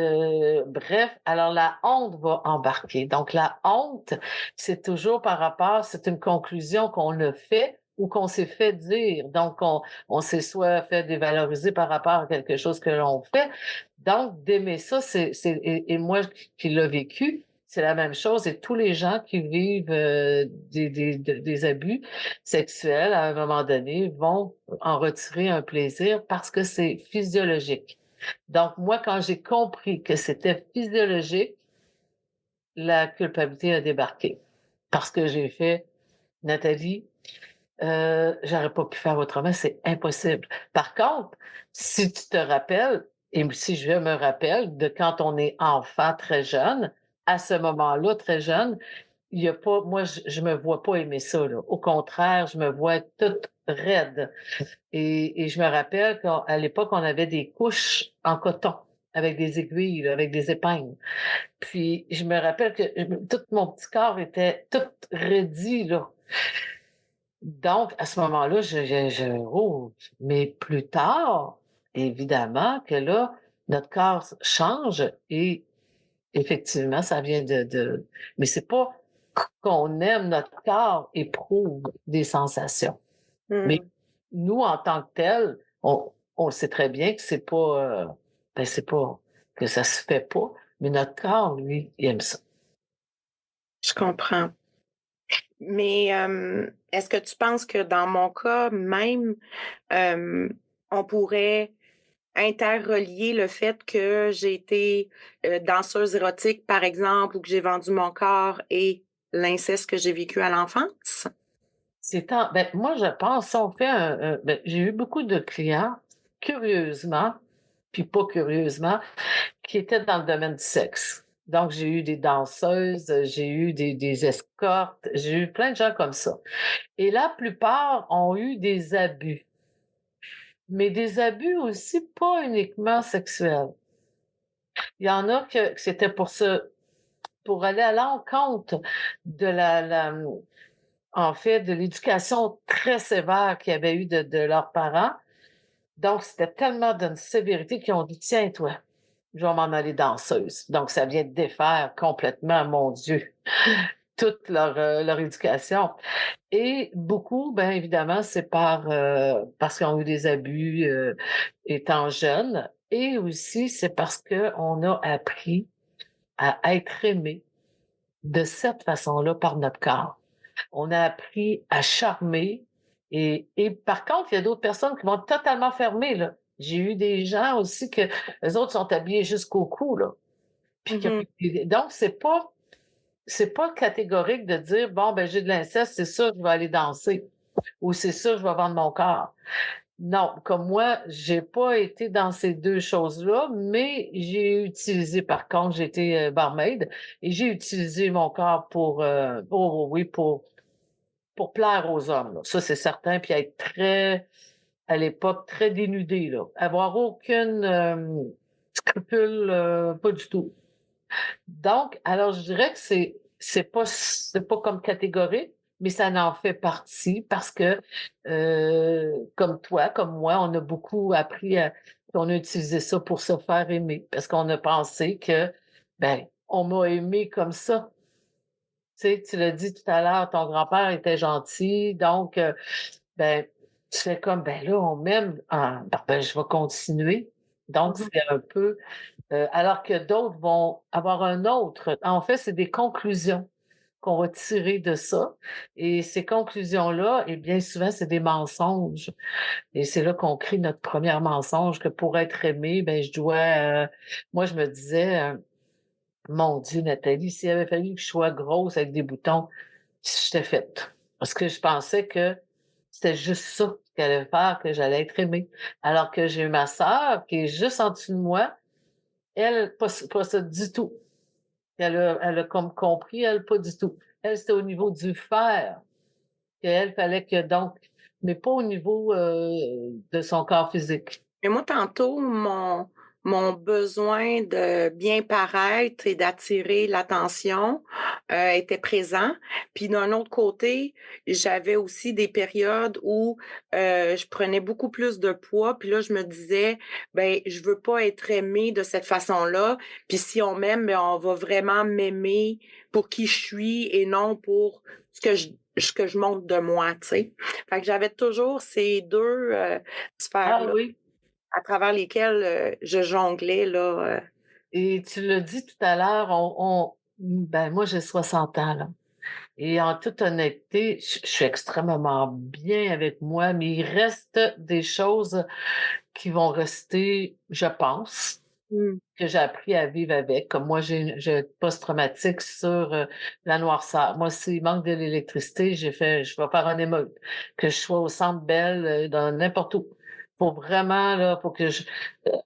bref, alors la honte va embarquer. Donc la honte, c'est toujours par rapport, c'est une conclusion qu'on a fait ou qu'on s'est fait dire. Donc on s'est soit fait dévaloriser par rapport à quelque chose que l'on fait. Donc d'aimer ça, et moi qui l'ai vécu, c'est la même chose et tous les gens qui vivent des abus sexuels à un moment donné vont en retirer un plaisir parce que c'est physiologique. Donc, moi, quand j'ai compris que c'était physiologique, la culpabilité a débarqué. Parce que j'ai fait, Nathalie, j'aurais pas pu faire autrement, c'est impossible. Par contre, si tu te rappelles, et si je me rappelle de quand on est enfant très jeune, à ce moment-là, très jeune, il y a pas, moi, je me vois pas aimer ça, là. Au contraire, je me vois toute raide. Et je me rappelle qu'à l'époque, on avait des couches en coton avec des aiguilles, là, avec des épingles. Puis je me rappelle que tout mon petit corps était tout raidi, là. Donc, à ce moment-là, oh, mais plus tard, évidemment que là, notre corps change et effectivement, ça vient mais c'est pas qu'on aime notre corps éprouve des sensations. Mais nous, en tant que tel, on le sait très bien que c'est pas que ça se fait pas, mais notre corps, lui, il aime ça. Je comprends. Mais est-ce que tu penses que dans mon cas, même, on pourrait interrelier le fait que j'ai été danseuse érotique, par exemple, ou que j'ai vendu mon corps et l'inceste que j'ai vécu à l'enfance? Moi, je pense, on fait j'ai eu beaucoup de clients, curieusement, puis pas curieusement, qui étaient dans le domaine du sexe. Donc, j'ai eu des danseuses, j'ai eu des escortes, j'ai eu plein de gens comme ça. Et la plupart ont eu des abus. Mais des abus aussi pas uniquement sexuels. Il y en a que c'était pour aller à l'encontre de en fait, de l'éducation très sévère qu'il y avait eu de leurs parents. Donc, c'était tellement d'une sévérité qu'ils ont dit, tiens, toi, je vais m'en aller danseuse. Donc, ça vient de défaire complètement, mon Dieu, toute leur éducation. Et beaucoup, bien évidemment, c'est parce qu'ils ont eu des abus étant jeunes. Et aussi, c'est parce qu'on a appris à être aimé de cette façon-là par notre corps. On a appris à charmer et par contre, il y a d'autres personnes qui vont totalement fermer, là. J'ai eu des gens aussi que les autres sont habillés jusqu'au cou, là. Puis Mhm. donc c'est pas catégorique de dire: «Bon, ben, j'ai de l'inceste, c'est ça, je vais aller danser» ou «C'est ça, je vais vendre mon corps». Non, comme moi, j'ai pas été dans ces 2 choses-là, mais j'ai utilisé par contre, j'ai été, barmaid et j'ai utilisé mon corps oui, pour plaire aux hommes, là. Ça, c'est certain, puis être très à l'époque, très dénudé, là. Avoir aucune, scrupule, pas du tout. Donc, alors je dirais que c'est pas comme catégorique, mais ça en fait partie parce que, comme toi, comme moi, on a beaucoup appris on a utilisé ça pour se faire aimer parce qu'on a pensé que, ben, on m'a aimé comme ça. Tu sais, tu l'as dit tout à l'heure, ton grand-père était gentil, donc, ben, tu fais comme: «Ben là, on m'aime, ben, je vais continuer». Donc Mhm. c'est un peu, alors que d'autres vont avoir un autre en fait, c'est des conclusions qu'on va tirer de ça et ces conclusions-là et bien souvent, c'est des mensonges et c'est là qu'on crée notre premier mensonge que pour être aimé, ben, je dois, moi, je me disais, «Mon Dieu, Nathalie, s'il avait fallu que je sois grosse avec des boutons, j'étais faite». Parce que je pensais que c'était juste ça qui allait faire que j'allais être aimée. Alors que j'ai ma sœur qui est juste en dessous de moi, elle, pas ça du tout. Elle a comme compris, elle, pas du tout. Elle, c'était au niveau du faire qu'elle fallait que donc mais pas au niveau, de son corps physique. Mais moi, tantôt, mon besoin de bien paraître et d'attirer l'attention, était présent. Puis d'un autre côté, j'avais aussi des périodes où, je prenais beaucoup plus de poids, puis là, je me disais: «Ben, je veux pas être aimée de cette façon-là, puis si on m'aime, ben, on va vraiment m'aimer pour qui je suis et non pour ce que je montre de moi», tu sais? Fait que j'avais toujours ces 2 Ah sphères-là oui, à travers lesquelles, je jonglais là, et tu l'as dit tout à l'heure, ben, moi, j'ai 60 ans, là et en toute honnêteté, je suis extrêmement bien avec moi, mais il reste des choses qui vont rester, je pense, mmh, que j'ai appris à vivre avec. Comme moi, j'ai post-traumatique sur, la noirceur. Moi, s'il manque de l'électricité, je vais faire un émeute. Que je sois au Centre Bell, dans n'importe où. Faut vraiment, là, faut que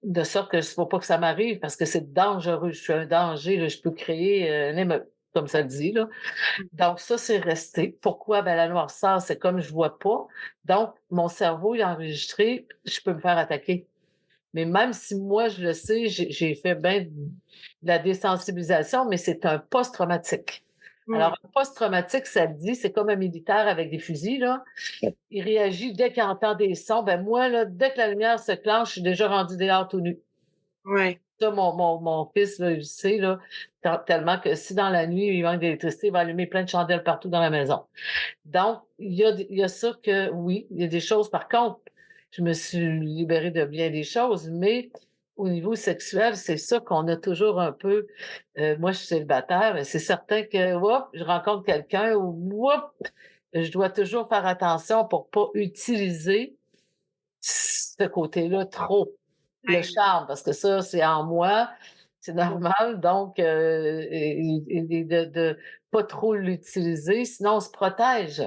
de sorte que faut pas que ça m'arrive parce que c'est dangereux. Je suis un danger, là, je peux créer, une émeute, comme ça le dit, là. Donc ça, c'est resté. Pourquoi? Ben, la noirceur, c'est comme je vois pas, donc mon cerveau, il a enregistré, je peux me faire attaquer. Mais même si moi je le sais, j'ai fait ben de la désensibilisation, mais c'est un post-traumatique. mmh, Alors, un post-traumatique, ça le dit, c'est comme un militaire avec des fusils, là. Il réagit dès qu'il entend des sons. Ben moi, là, dès que la lumière se clenche, je suis déjà rendue dehors tout nu. ouais. Ça, mon fils, là, il le sait, là, tellement que si dans la nuit, il manque d'électricité, il va allumer plein de chandelles partout dans la maison. Donc, il y a ça que oui, il y a des choses par contre, je me suis libérée de bien des choses, mais au niveau sexuel, c'est ça qu'on a toujours un peu, moi je suis célibataire, mais c'est certain que, hop, je rencontre quelqu'un ou hop, je dois toujours faire attention pour pas utiliser ce côté-là trop. Le Ouais. charme, parce que ça, c'est en moi, c'est normal, donc et de pas trop l'utiliser, sinon on se protège.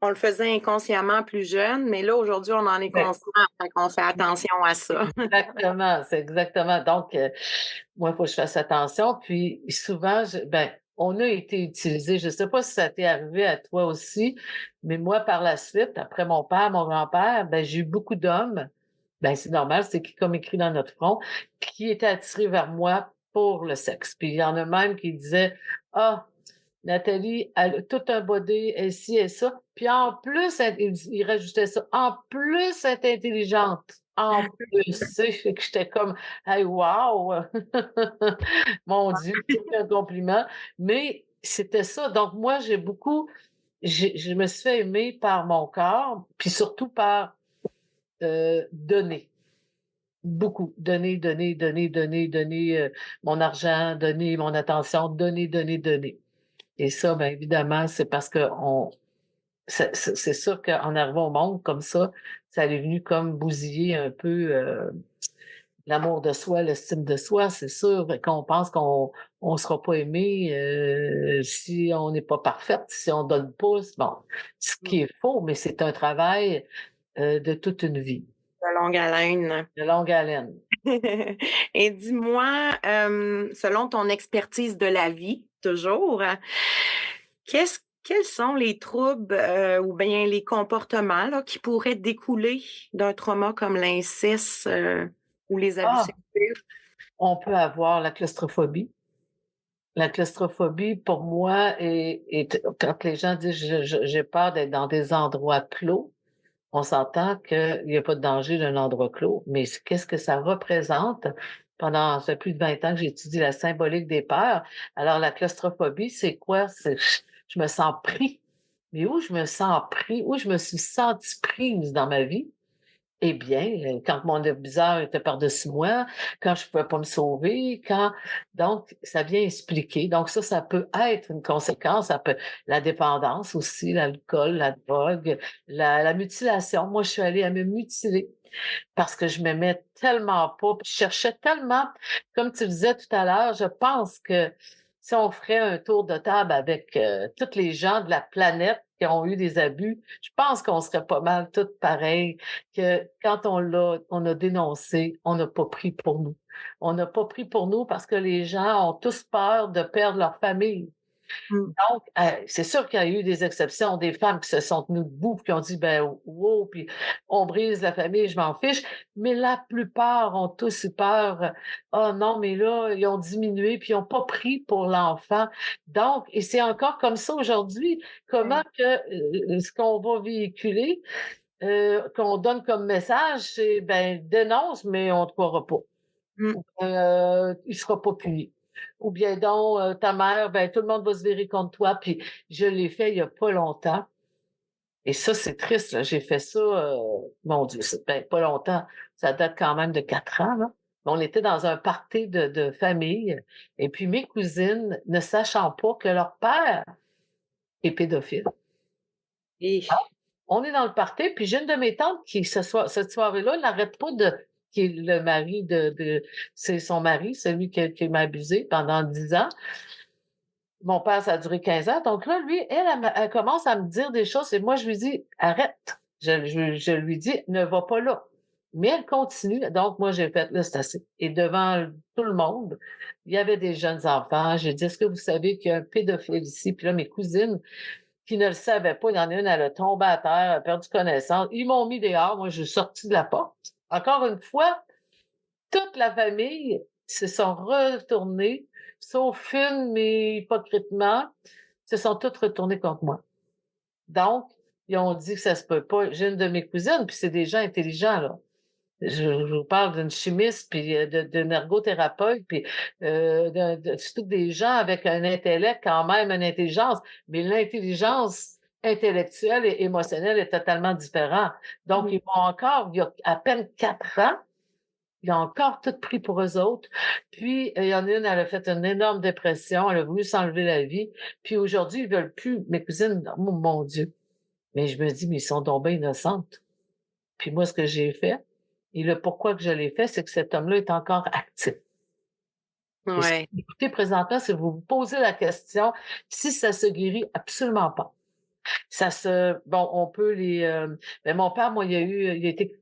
On le faisait inconsciemment plus jeune, mais là, aujourd'hui, on en est Ouais, conscient, fait qu'on fait attention à ça. exactement, c'est exactement donc moi, il faut que je fasse attention, puis souvent ben, on a été utilisés, je sais pas si ça t'est arrivé à toi aussi, mais moi, par la suite, après mon père, mon grand-père, ben, j'ai eu beaucoup d'hommes, ben, c'est normal, c'est qui comme écrit dans notre front, qui étaient attirés vers moi pour le sexe. Puis il y en a même qui disaient: «Ah, Nathalie, elle a tout un body, elle ci, elle ça. Puis en plus, il rajoutait ça, en plus, elle est intelligente. En plus, tu sais, fait que j'étais comme, hey, wow! Mon Dieu, c'est un compliment. Mais c'était ça. Donc, moi, je me suis fait aimer par mon corps, puis surtout par donner. beaucoup. Donner, donner, donner, donner, donner mon argent, donner mon attention, donner, donner, donner. Et ça, bien évidemment, c'est parce que c'est sûr qu'en arrivant au monde comme ça est venu comme bousiller un peu l'amour de soi, l'estime de soi, c'est sûr. Qu'on pense qu'on sera pas aimé si on n'est pas parfaite, si on donne pas. Bon, ce qui est faux, mais c'est un travail de toute une vie, De longue haleine. de longue haleine. Et dis-moi, selon ton expertise de la vie, toujours, quels sont les troubles ou bien les comportements là, qui pourraient découler d'un trauma comme l'inceste ou les abus Ah, sexuels? on peut avoir la claustrophobie. La claustrophobie, pour moi, quand les gens disent j'ai peur d'être dans des endroits clos, on s'entend qu'il n'y a pas de danger d'un endroit clos, mais qu'est-ce que ça représente? Ça fait plus de 20 ans que j'étudie la symbolique des peurs. Alors, la claustrophobie, c'est quoi? Je me sens pris. Mais où je me sens pris? Où je me suis sentie prise dans ma vie? Eh bien, quand mon abuseur était par-dessus moi, quand je pouvais pas me sauver, donc, ça vient expliquer. Donc ça peut être une conséquence. Ça peut, la dépendance aussi, l'alcool, la drogue, la mutilation. Moi, je suis allée à me mutiler parce que je m'aimais tellement pas, puis je cherchais tellement, comme tu disais tout à l'heure, je pense que si on ferait un tour de table avec tous les gens de la planète qui ont eu des abus, je pense qu'on serait pas mal toutes pareilles, que quand on a dénoncé, on n'a pas pris pour nous. On n'a pas pris pour nous parce que les gens ont tous peur de perdre leur famille. Donc, c'est sûr qu'il y a eu des exceptions, des femmes qui se sont tenues debout, qui ont dit, ben, wow, puis on brise la famille, je m'en fiche. Mais la plupart ont tous eu peur. Oh non, mais là, ils ont diminué, puis ils n'ont pas pris pour l'enfant. Donc, et c'est encore comme ça aujourd'hui. Comment que ce qu'on va véhiculer, qu'on donne comme message, c'est, ben, dénonce, mais on ne te croira pas. Mm. Il sera pas puni. Ou bien donc, ta mère, ben, tout le monde va se virer contre toi. Puis je l'ai fait il y a pas longtemps. Et ça, c'est triste, là. J'ai fait ça, mon Dieu, pas longtemps. Ça date quand même de 4 ans, là. On était dans un party de famille. Et puis mes cousines, ne sachant pas que leur père est pédophile. Et On est dans le party, puis j'ai une de mes tantes qui, cette soirée-là, n'arrête pas qui est le mari c'est son mari, celui qui m'a abusé pendant 10 ans. Mon père, ça a duré 15 ans. Donc là, lui, elle commence à me dire des choses et moi, je lui dis, arrête. Je lui dis, ne va pas là. Mais elle continue. Donc, moi, j'ai fait, là, c'est assez. Et devant tout le monde, il y avait des jeunes enfants. J'ai dit, est-ce que vous savez qu'il y a un pédophile ici? Puis là, mes cousines, qui ne le savaient pas, il y en a une, elle a tombé à terre, elle a perdu connaissance. Ils m'ont mis dehors. Moi, je suis sortie de la porte. Encore une fois, toute la famille se sont retournés, sauf une, mais hypocritement, se sont toutes retournées contre moi. Donc, ils ont dit que ça se peut pas. J'ai une de mes cousines, puis c'est des gens intelligents, là. Je vous parle d'une chimiste, puis d'une ergothérapeute, puis c'est tous des gens avec un intellect, quand même, une intelligence, mais l'intelligence intellectuelle et émotionnelle est totalement différente. Donc, ils vont encore, il y a à peine 4 ans, ils ont encore tout pris pour eux autres. Puis, il y en a une, elle a fait une énorme dépression, elle a voulu s'enlever la vie. Puis aujourd'hui, ils veulent plus. Mes cousines, oh mon Dieu. Mais je me dis, mais ils sont donc bien innocentes. Puis moi, ce que j'ai fait, et le pourquoi que je l'ai fait, c'est que cet homme-là est encore actif. ouais. Écoutez, présentement, si vous vous posez la question, si ça se guérit, absolument pas. Bon, on peut mais mon père, moi, il a été,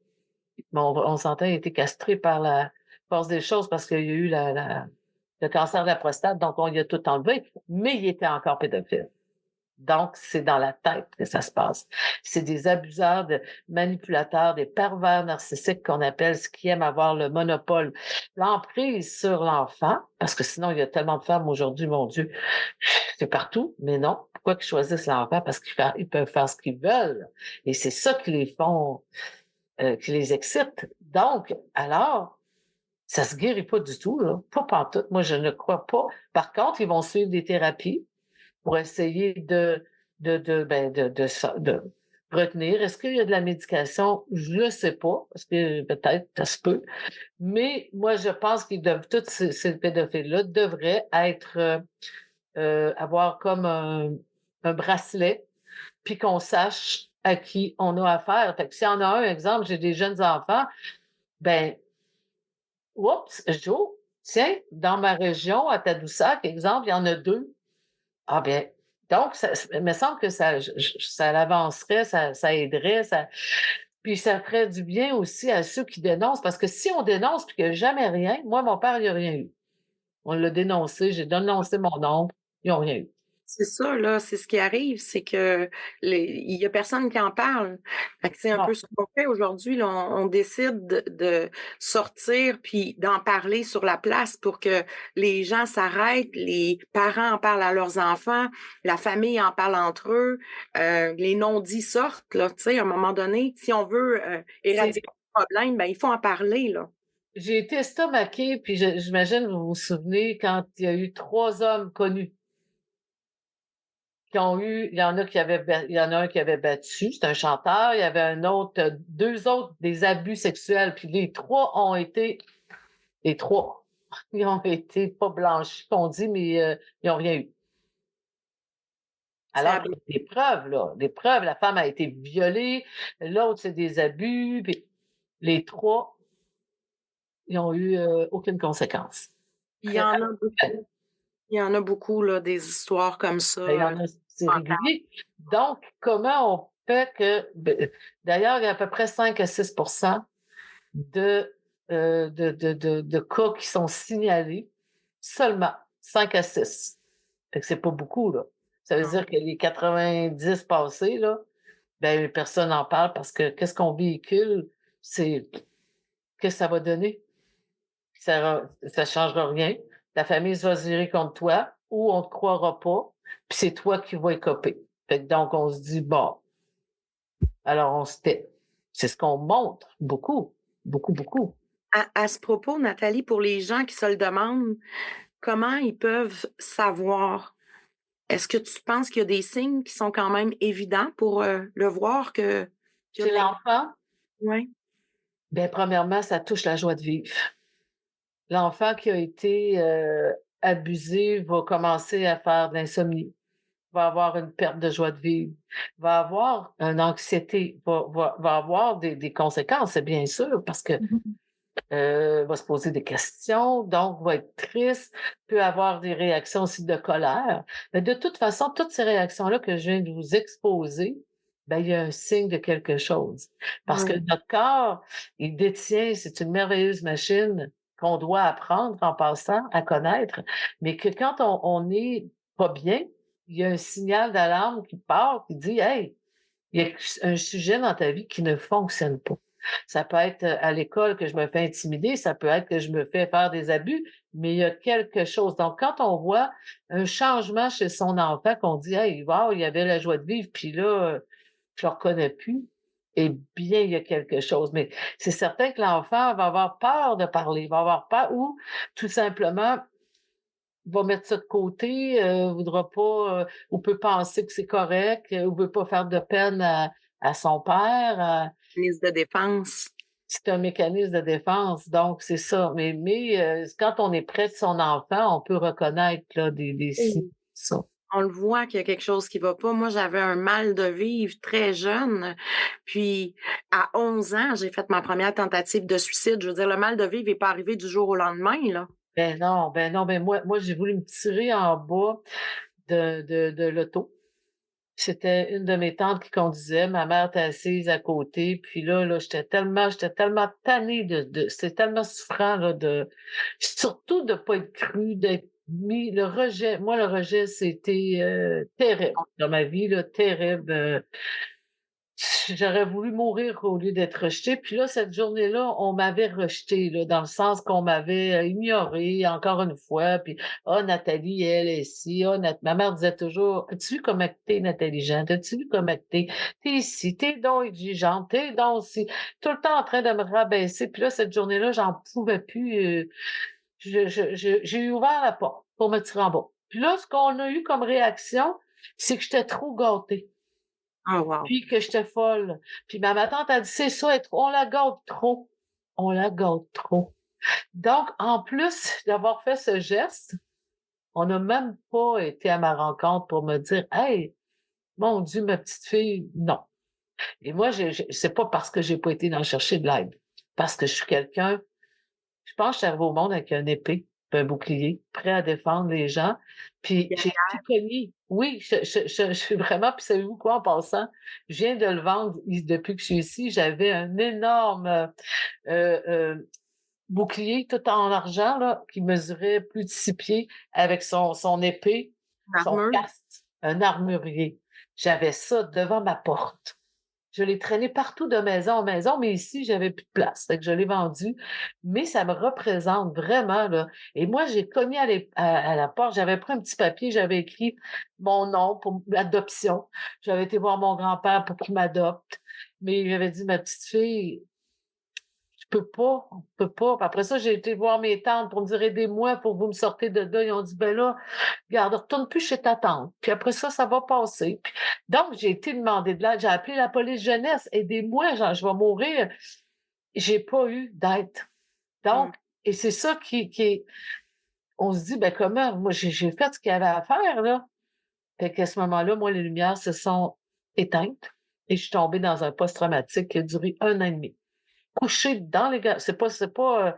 bon, on s'entend, il a été castré par la force des choses parce qu'il y a eu le cancer de la prostate, donc on lui a tout enlevé, mais il était encore pédophile. Donc, c'est dans la tête que ça se passe. C'est des abuseurs, de manipulateurs, des pervers narcissiques qu'on appelle, ce qui aiment avoir le monopole, l'emprise sur l'enfant, parce que sinon, il y a tellement de femmes aujourd'hui, mon Dieu, c'est partout, mais non. Pourquoi qu'ils choisissent l'enfant? Parce qu'ils peuvent faire ce qu'ils veulent. Et c'est ça qui les font, qui les excite. Donc, alors, ça se guérit pas du tout, là. Pas pantoute. Moi, je ne crois pas. Par contre, ils vont suivre des thérapies pour essayer de retenir. Est-ce qu'il y a de la médication? Je ne sais pas, parce que peut-être, ça se peut. Mais moi, je pense qu'ils doivent, tous ces pédophiles-là devraient être, avoir comme un bracelet, puis qu'on sache à qui on a affaire. Fait que s'il y en a un, exemple, j'ai des jeunes enfants, ben, oups, Jo, tiens, dans ma région, à Tadoussac, exemple, il y en a 2. Ah bien, donc il me semble que ça l'avancerait, ça aiderait, puis ça ferait du bien aussi à ceux qui dénoncent, parce que si on dénonce puis qu'il n'y a jamais rien, moi, mon père, il a rien eu. On l'a dénoncé, j'ai dénoncé mon oncle, ils n'ont rien eu. C'est ça, là, c'est ce qui arrive, c'est que il y a personne qui en parle. Fait que c'est un Bon, peu ce qu'on fait aujourd'hui, là. On décide de sortir puis d'en parler sur la place pour que les gens s'arrêtent, les parents en parlent à leurs enfants, la famille en parle entre eux, les non-dits sortent, là, tu sais, à un moment donné. Si on veut c'est éradiquer le problème, ben il faut en parler, là. j'ai été estomaquée, puis j'imagine vous vous souvenez quand il y a eu 3 hommes connus qui ont eu il y en a qui avaient il y en a un qui avait battu, c'est un chanteur, il y avait un autre, 2 autres des abus sexuels, puis les 3 ils ont été pas blanchis qu'on dit, mais ils ont rien eu. C'est Alors qu'il y a des preuves, là, des preuves, la femme a été violée, l'autre c'est des abus, puis les 3 ils ont eu, aucune conséquence. Il y en a beaucoup. Il y en a beaucoup, là, des histoires comme ça. Ben, il y en a, c'est régulier. Donc, comment on fait que, d'ailleurs, il y a à peu près 5 à 6 de cas qui sont signalés, seulement 5 à 6. Fait que c'est pas beaucoup, là. Ça veut dire que les 90 passés, là, ben, personne n'en parle parce que qu'est-ce qu'on véhicule, c'est qu'est-ce que ça va donner? Ça changera rien. Ta famille va se virer contre toi ou on te croira pas, puis c'est toi qui vas écoper. Fait que donc, on se dit, bon, alors on se tait. C'est ce qu'on montre beaucoup, beaucoup, beaucoup. À ce propos, Nathalie, pour les gens qui se le demandent, comment ils peuvent savoir? Est-ce que tu penses qu'il y a des signes qui sont quand même évidents pour le voir que Chez l'enfant, ouais. ben, premièrement, ça touche la joie de vivre. L'enfant qui a été abusé va commencer à faire de l'insomnie, va avoir une perte de joie de vivre, va avoir une anxiété, va avoir des conséquences, c'est bien sûr, parce que va se poser des questions, donc va être triste, peut avoir des réactions aussi de colère. Mais de toute façon, toutes ces réactions-là que je viens de vous exposer, ben, il y a un signe de quelque chose. Parce que Ouais. notre corps, il détient, c'est une merveilleuse machine qu'on doit apprendre en passant à connaître, mais que quand on est pas bien, il y a un signal d'alarme qui part, qui dit, hey, il y a un sujet dans ta vie qui ne fonctionne pas. Ça peut être à l'école que je me fais intimider, ça peut être que je me fais faire des abus, mais il y a quelque chose. Donc, quand on voit un changement chez son enfant, qu'on dit, hey, wow, il y avait la joie de vivre, puis là, je le reconnais plus, eh bien, il y a quelque chose. Mais c'est certain que l'enfant va avoir peur de parler, va avoir peur ou tout simplement va mettre ça de côté, voudra pas, ou peut penser que c'est correct, ou veut pas faire de peine à son père. Ministre de défense. C'est un mécanisme de défense, donc c'est ça. Mais quand on est près de son enfant, on peut reconnaître là, des signes. Ça. On le voit qu'il y a quelque chose qui va pas. Moi, j'avais un mal de vivre très jeune. Puis, à 11 ans, j'ai fait ma première tentative de suicide. Je veux dire, le mal de vivre n'est pas arrivé du jour au lendemain, là. Ben non, moi j'ai voulu me tirer en bas de l'auto. C'était une de mes tantes qui conduisait, ma mère était assise à côté, puis là, j'étais tellement tannée c'est tellement souffrant, là, surtout de pas être crue, d'être mis, le rejet. Moi, le rejet, c'était terrible dans ma vie, là, terrible. J'aurais voulu mourir au lieu d'être rejetée. Puis là, cette journée-là, on m'avait rejetée, là, dans le sens qu'on m'avait ignorée encore une fois. Puis, ah, Nathalie, elle est ici. Ah, ma mère disait toujours, as-tu vu comment t'es intelligente? As-tu vu comment t'es? T'es ici, t'es donc exigeante, t'es donc ici. Tout le temps en train de me rabaisser. Puis là, cette journée-là, j'en pouvais plus. J'ai ouvert la porte pour me tirer en bas. Puis là, ce qu'on a eu comme réaction, c'est que j'étais trop gâtée. Oh, wow. Puis que j'étais folle. Puis ma tante a dit, c'est ça, on la gâte trop. On la gâte trop. Donc, en plus d'avoir fait ce geste, on n'a même pas été à ma rencontre pour me dire, hey, mon Dieu, ma petite fille, non. Et moi, c'est pas parce que j'ai pas été dans chercher de l'aide. Parce que je suis quelqu'un, je pense que je suis arrivée au monde avec une épée, puis un bouclier, prêt à défendre les gens. Puis j'ai tout connu. Oui, je suis vraiment, puis savez-vous quoi en passant? Je viens de le vendre depuis que je suis ici. J'avais un énorme bouclier tout en argent, là, qui mesurait plus de 6 pieds avec son épée, son casque, un armurier. J'avais ça devant ma porte. Je l'ai traîné partout de maison en maison, mais ici, j'avais plus de place. Fait que je l'ai vendu. Mais ça me représente vraiment, là. Et moi, j'ai cogné à la porte. J'avais pris un petit papier, j'avais écrit mon nom pour l'adoption. J'avais été voir mon grand-père pour qu'il m'adopte. Mais il m'avait dit, ma petite fille, on peut pas. Puis après ça, j'ai été voir mes tantes pour me dire, aidez-moi pour que vous me sortez de là. Ils ont dit, ben là, regarde, retourne plus chez ta tante. Puis après ça va passer. Donc, j'ai été demander de l'aide. J'ai appelé la police jeunesse. Aidez-moi, genre, je vais mourir. J'ai pas eu d'aide. Donc, et c'est ça qui est, on se dit, ben comment? Moi, j'ai fait ce qu'il y avait à faire, là. Fait qu'à ce moment-là, moi, les lumières se sont éteintes et je suis tombée dans un post-traumatique qui a duré 1 an et demi. Couchée dans les c'est pas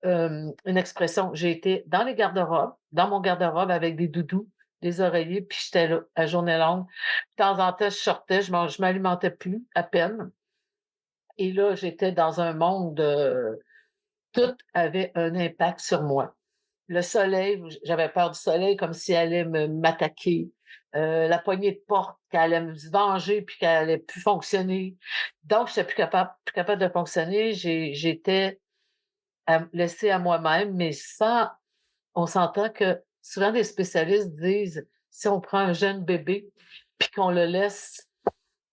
une expression. J'ai été dans les garde-robes, dans mon garde-robe avec des doudous, des oreillers, puis j'étais là à journée longue. De temps en temps, je sortais, je m'alimentais plus, à peine. Et là, j'étais dans un monde, tout avait un impact sur moi. Le soleil, j'avais peur du soleil comme s'il allait m'attaquer. La poignée de porte, qu'elle allait me venger puis qu'elle allait plus fonctionner. Donc, j'étais plus capable de fonctionner. J'étais laissée à moi-même, mais on s'entend que souvent des spécialistes disent, si on prend un jeune bébé puis qu'on le laisse,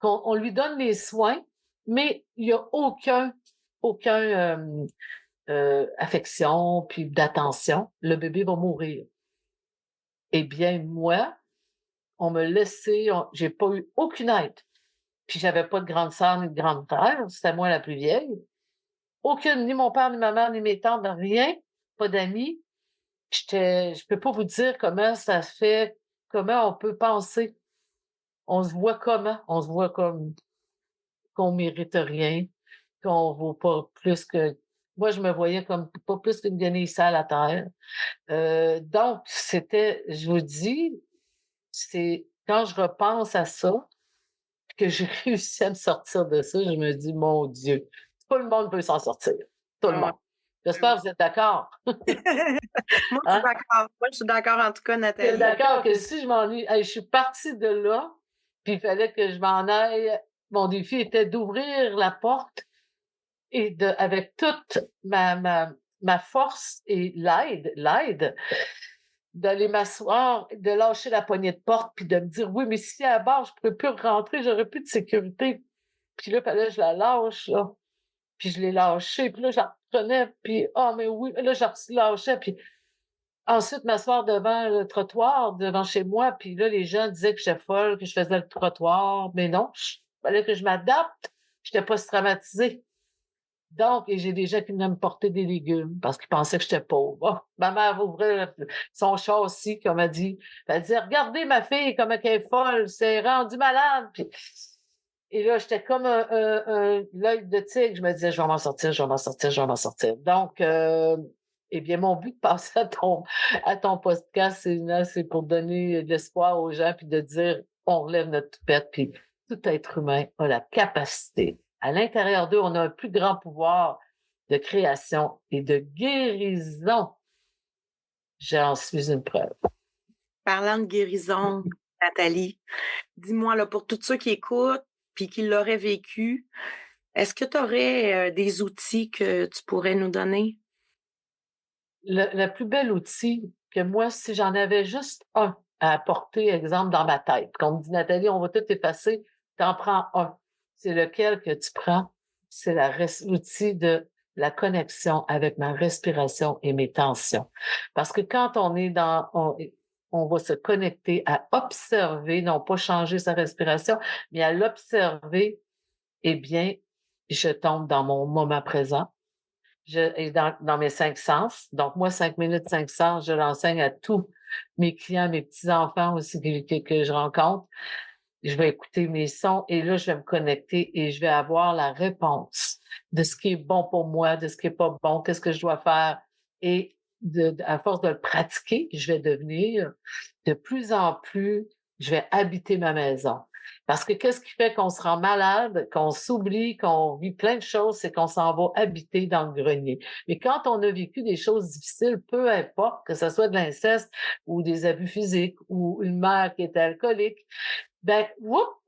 qu'on lui donne les soins, mais il n'y a aucun affection puis d'attention, le bébé va mourir. Eh bien, moi, on me laissait, j'ai pas eu aucune aide. Puis j'avais pas de grande sœur ni de grande frère, c'était moi la plus vieille. Aucune, ni mon père, ni ma mère, ni mes tantes, rien, pas d'amis. Je peux pas vous dire comment ça se fait, comment on peut penser. On se voit comment? On se voit comme qu'on mérite rien, qu'on vaut pas plus que... Moi, je me voyais comme pas plus qu'une guenille sale à terre. Donc, je vous dis, c'est quand je repense à ça, que j'ai réussi à me sortir de ça, je me dis, mon Dieu, tout le monde peut s'en sortir. Tout le monde. J'espère que vous êtes d'accord. Moi, je suis d'accord. Moi, je suis d'accord en tout cas, Je suis Nathalie. d'accord que si je m'ennuie, je suis partie de là, puis il fallait que je m'en aille. Mon défi était d'ouvrir la porte et avec toute ma force et l'aide, d'aller m'asseoir, de lâcher la poignée de porte, puis de me dire, oui, mais si à la barre, je ne pourrais plus rentrer, j'aurais plus de sécurité. Puis là, fallait que je la lâche, là. Puis je l'ai lâchée, puis là, je la reprenais, puis mais oui, là, je la lâchais, puis ensuite m'asseoir devant le trottoir, devant chez moi, puis là, les gens disaient que j'étais folle, que je faisais le trottoir, mais non, fallait que je m'adapte, j'étais pas traumatisée. Donc, et j'ai des gens qui venaient me porter des légumes parce qu'ils pensaient que j'étais pauvre. Oh, ma mère ouvrait son châssis, comme elle dit. Elle disait, regardez ma fille, comme elle est folle, c'est rendu malade. Puis, et là, j'étais comme l'œil de tigre. Je me disais, je vais m'en sortir, je vais m'en sortir, je vais m'en sortir. Donc, eh bien, mon but de passer à ton podcast, c'est pour donner de l'espoir aux gens, puis de dire, on relève notre toupette, puis tout être humain a la capacité. À l'intérieur d'eux, on a un plus grand pouvoir de création et de guérison. J'en suis une preuve. Parlant de guérison, Nathalie, dis-moi, là, pour tous ceux qui écoutent puis qui l'auraient vécu, est-ce que tu aurais des outils que tu pourrais nous donner? Le plus bel outil que moi, si j'en avais juste un à apporter, exemple, dans ma tête, qu'on me dit, Nathalie, on va tout effacer, t'en prends un. C'est lequel que tu prends? C'est l'outil de la connexion avec ma respiration et mes tensions. Parce que quand on est on va se connecter à observer, non pas changer sa respiration, mais à l'observer, eh bien, je tombe dans mon moment présent. Et dans mes 5 sens. Donc, moi, 5 minutes, 5 sens, je l'enseigne à tous mes clients, mes petits-enfants aussi que je rencontre. Je vais écouter mes sons et là, je vais me connecter et je vais avoir la réponse de ce qui est bon pour moi, de ce qui est pas bon, qu'est-ce que je dois faire. Et à force de le pratiquer, je vais devenir de plus en plus, je vais habiter ma maison. Parce que qu'est-ce qui fait qu'on se rend malade, qu'on s'oublie, qu'on vit plein de choses, c'est qu'on s'en va habiter dans le grenier. Mais quand on a vécu des choses difficiles, peu importe, que ce soit de l'inceste ou des abus physiques ou une mère qui était alcoolique, ben,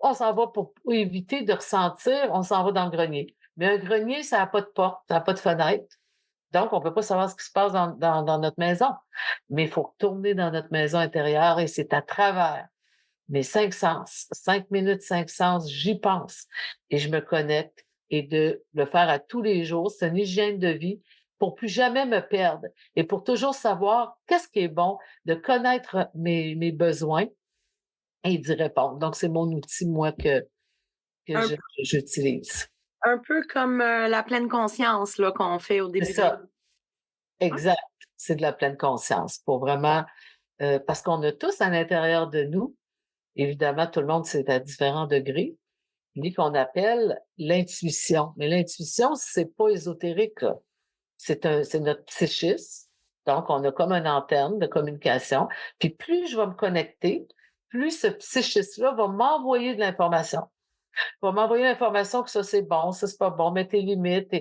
on s'en va pour éviter de ressentir, on s'en va dans le grenier. Mais un grenier, ça n'a pas de porte, ça n'a pas de fenêtre. Donc, on ne peut pas savoir ce qui se passe dans notre maison. Mais il faut retourner dans notre maison intérieure et c'est à travers mes 5 sens, 5 minutes, 5 sens, j'y pense et je me connecte et de le faire à tous les jours, c'est une hygiène de vie pour plus jamais me perdre et pour toujours savoir qu'est-ce qui est bon, de connaître mes besoins et d'y répondre. Donc, c'est mon outil, moi, que Un, j'utilise. un peu comme la pleine conscience là, qu'on fait au C'est début. ça, exact. C'est de la pleine conscience pour vraiment, parce qu'on a tous à l'intérieur de nous, évidemment, tout le monde, c'est à différents degrés, mais qu'on appelle l'intuition. Mais l'intuition, c'est pas ésotérique, là. C'est notre psychisme. Donc, on a comme une antenne de communication. Puis plus je vais me connecter, plus ce psychisme-là va m'envoyer de l'information. Va m'envoyer l'information que ça, c'est bon, ça, c'est pas bon, mets tes limites.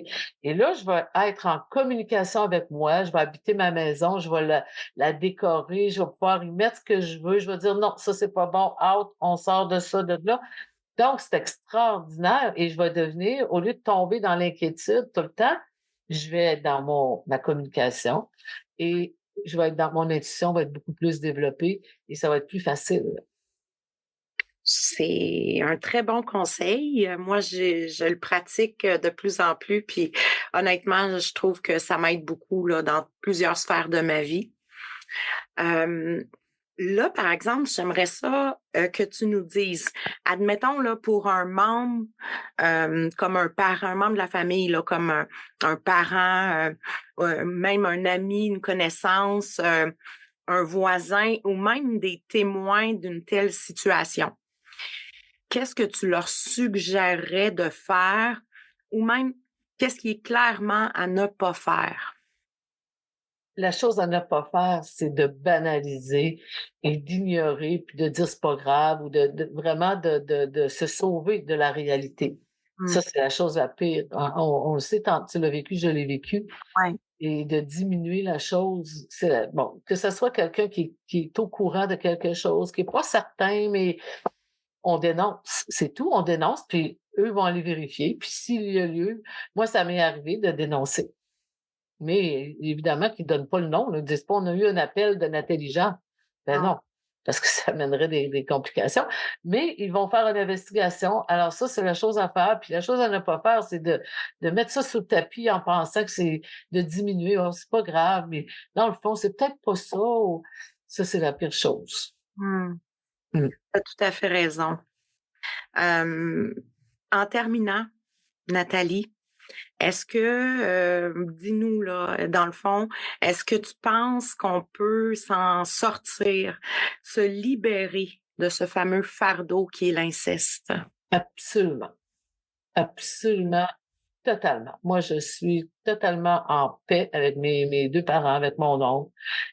Et là, je vais être en communication avec moi, je vais habiter ma maison, je vais la décorer, je vais pouvoir y mettre ce que je veux, je vais dire non, ça, c'est pas bon, out, on sort de ça, de là. Donc, c'est extraordinaire et je vais devenir, au lieu de tomber dans l'inquiétude tout le temps, je vais être dans ma communication et je vais être dans mon intuition, va être beaucoup plus développée et ça va être plus facile. C'est un très bon conseil. Moi, je le pratique de plus en plus, puis honnêtement, je trouve que ça m'aide beaucoup là, dans plusieurs sphères de ma vie. Là, par exemple, j'aimerais ça que tu nous dises, admettons là pour un membre comme un parent, un membre de la famille, là, comme un parent, même un ami, une connaissance, un voisin ou même des témoins d'une telle situation. Qu'est-ce que tu leur suggérerais de faire ou même qu'est-ce qui est clairement à ne pas faire? La chose à ne pas faire, c'est de banaliser et d'ignorer, puis de dire c'est pas grave ou vraiment de se sauver de la réalité. Ça, c'est la chose la pire. On le sait, tu l'as vécu, je l'ai vécu. Ouais. Et de diminuer la chose, c'est bon, que ce soit quelqu'un qui est au courant de quelque chose, qui est pas certain, mais on dénonce. C'est tout, on dénonce, puis eux vont aller vérifier. Puis s'il y a lieu, moi, ça m'est arrivé de dénoncer. Mais évidemment qu'ils ne donnent pas le nom. Ils ne disent pas on a eu un appel de Nathalie Jean. Ben non, parce que ça amènerait des complications. Mais ils vont faire une investigation. Alors ça, c'est la chose à faire. Puis la chose à ne pas faire, c'est de mettre ça sous le tapis en pensant que c'est de diminuer. Oh, c'est pas grave, mais dans le fond, c'est peut-être pas ça. Ça, c'est la pire chose. Tu as tout à fait raison. En terminant, Nathalie, est-ce que, dis-nous là, dans le fond, est-ce que tu penses qu'on peut s'en sortir, se libérer de ce fameux fardeau qui est l'inceste? Absolument. Absolument. Totalement. Moi, je suis totalement en paix avec mes 2 parents, avec mon oncle.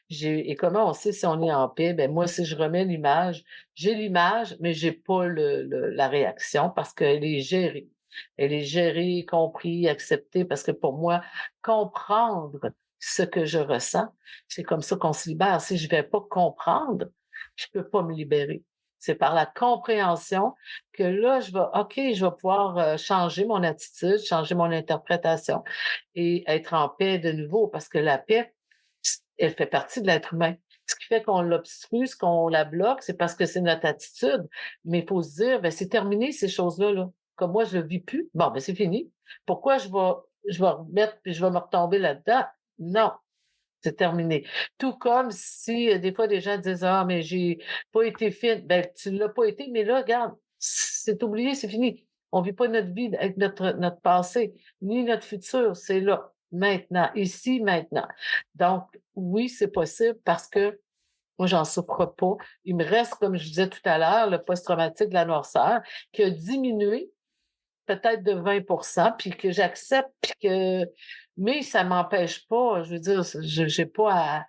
Et comment on sait si on est en paix? Ben, moi, si je remets l'image, j'ai l'image, mais j'ai pas la réaction parce qu'elle est gérée. Elle est gérée, comprise, acceptée, parce que pour moi, comprendre ce que je ressens, c'est comme ça qu'on se libère. Si je vais pas comprendre, je peux pas me libérer. C'est par la compréhension que là, je vais pouvoir changer mon attitude, changer mon interprétation et être en paix de nouveau parce que la paix, elle fait partie de l'être humain. Ce qui fait qu'on l'obstrue, qu'on la bloque, c'est parce que c'est notre attitude. Mais il faut se dire, ben, c'est terminé ces choses-là, là. Comme moi, je ne le vis plus. Bon, ben, c'est fini. Pourquoi je vais remettre puis je vais me retomber là-dedans? Non. C'est terminé. Tout comme si des fois des gens disent: «Ah, mais j'ai pas été fine». Ben, tu l'as pas été, mais là, regarde, c'est oublié, c'est fini. On vit pas notre vie avec notre passé, ni notre futur. C'est là, maintenant, ici, maintenant. Donc oui, c'est possible parce que moi, j'en souffre pas. Il me reste, comme je disais tout à l'heure, le post-traumatique de la noirceur qui a diminué peut-être de 20 puis que j'accepte, puis que mais ça m'empêche pas, je veux dire, j'ai pas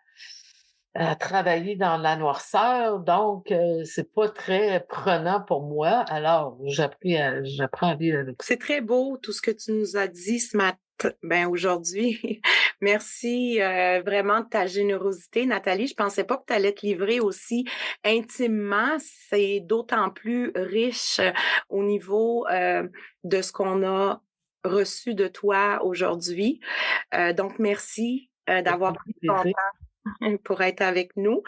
à travailler dans la noirceur, donc c'est pas très prenant pour moi. Alors, j'apprends à vivre avec ça. C'est très beau tout ce que tu nous as dit ce matin. Ben aujourd'hui, merci vraiment de ta générosité, Nathalie. Je pensais pas que tu allais te livrer aussi intimement. C'est d'autant plus riche au niveau de ce qu'on a reçu de toi aujourd'hui. Donc merci d'avoir pris ton temps pour être avec nous.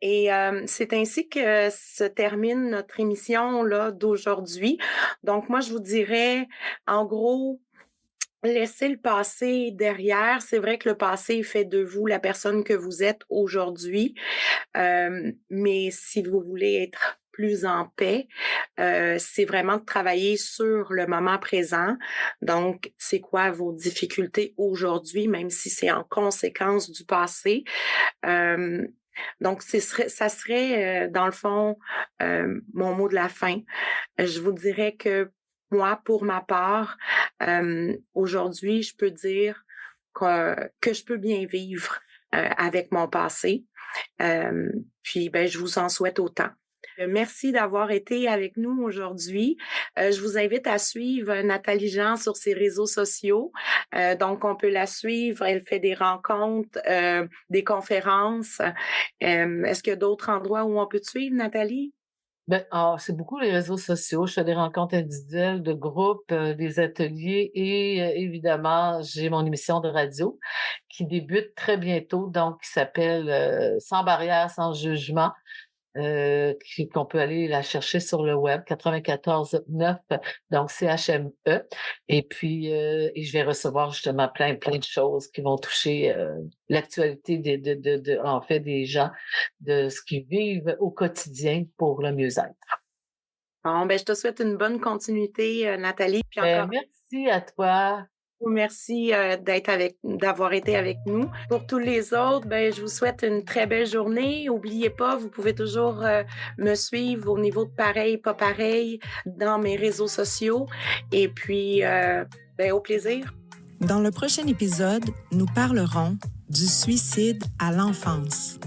Et c'est ainsi que se termine notre émission là d'aujourd'hui. Donc moi, je vous dirais, en gros, laissez le passé derrière. C'est vrai que le passé fait de vous la personne que vous êtes aujourd'hui. Mais si vous voulez être plus en paix, c'est vraiment de travailler sur le moment présent. Donc, c'est quoi vos difficultés aujourd'hui, même si c'est en conséquence du passé. Donc, ça serait, dans le fond, mon mot de la fin. Je vous dirais que moi, pour ma part, aujourd'hui, je peux dire que je peux bien vivre avec mon passé. Puis, ben, je vous en souhaite autant. Merci d'avoir été avec nous aujourd'hui. Je vous invite à suivre Nathalie Jean sur ses réseaux sociaux. Donc, on peut la suivre. Elle fait des rencontres, des conférences. Est-ce qu'il y a d'autres endroits où on peut te suivre, Nathalie? Ben, c'est beaucoup les réseaux sociaux. Je fais des rencontres individuelles, de groupes, des ateliers et évidemment, j'ai mon émission de radio qui débute très bientôt, donc qui s'appelle Sans barrière, sans jugement. Qu'on peut aller la chercher sur le web, 94.9, donc CHME. Et puis, et je vais recevoir justement plein de choses qui vont toucher l'actualité en fait, des gens, de ce qu'ils vivent au quotidien pour le mieux-être. Bon, ben, je te souhaite une bonne continuité, Nathalie. Puis encore merci à toi. Merci d'avoir été avec nous. Pour tous les autres, ben, je vous souhaite une très belle journée. N'oubliez pas, vous pouvez toujours me suivre au niveau de pareil, pas pareil, dans mes réseaux sociaux. Et puis, ben, au plaisir. Dans le prochain épisode, nous parlerons du suicide à l'enfance.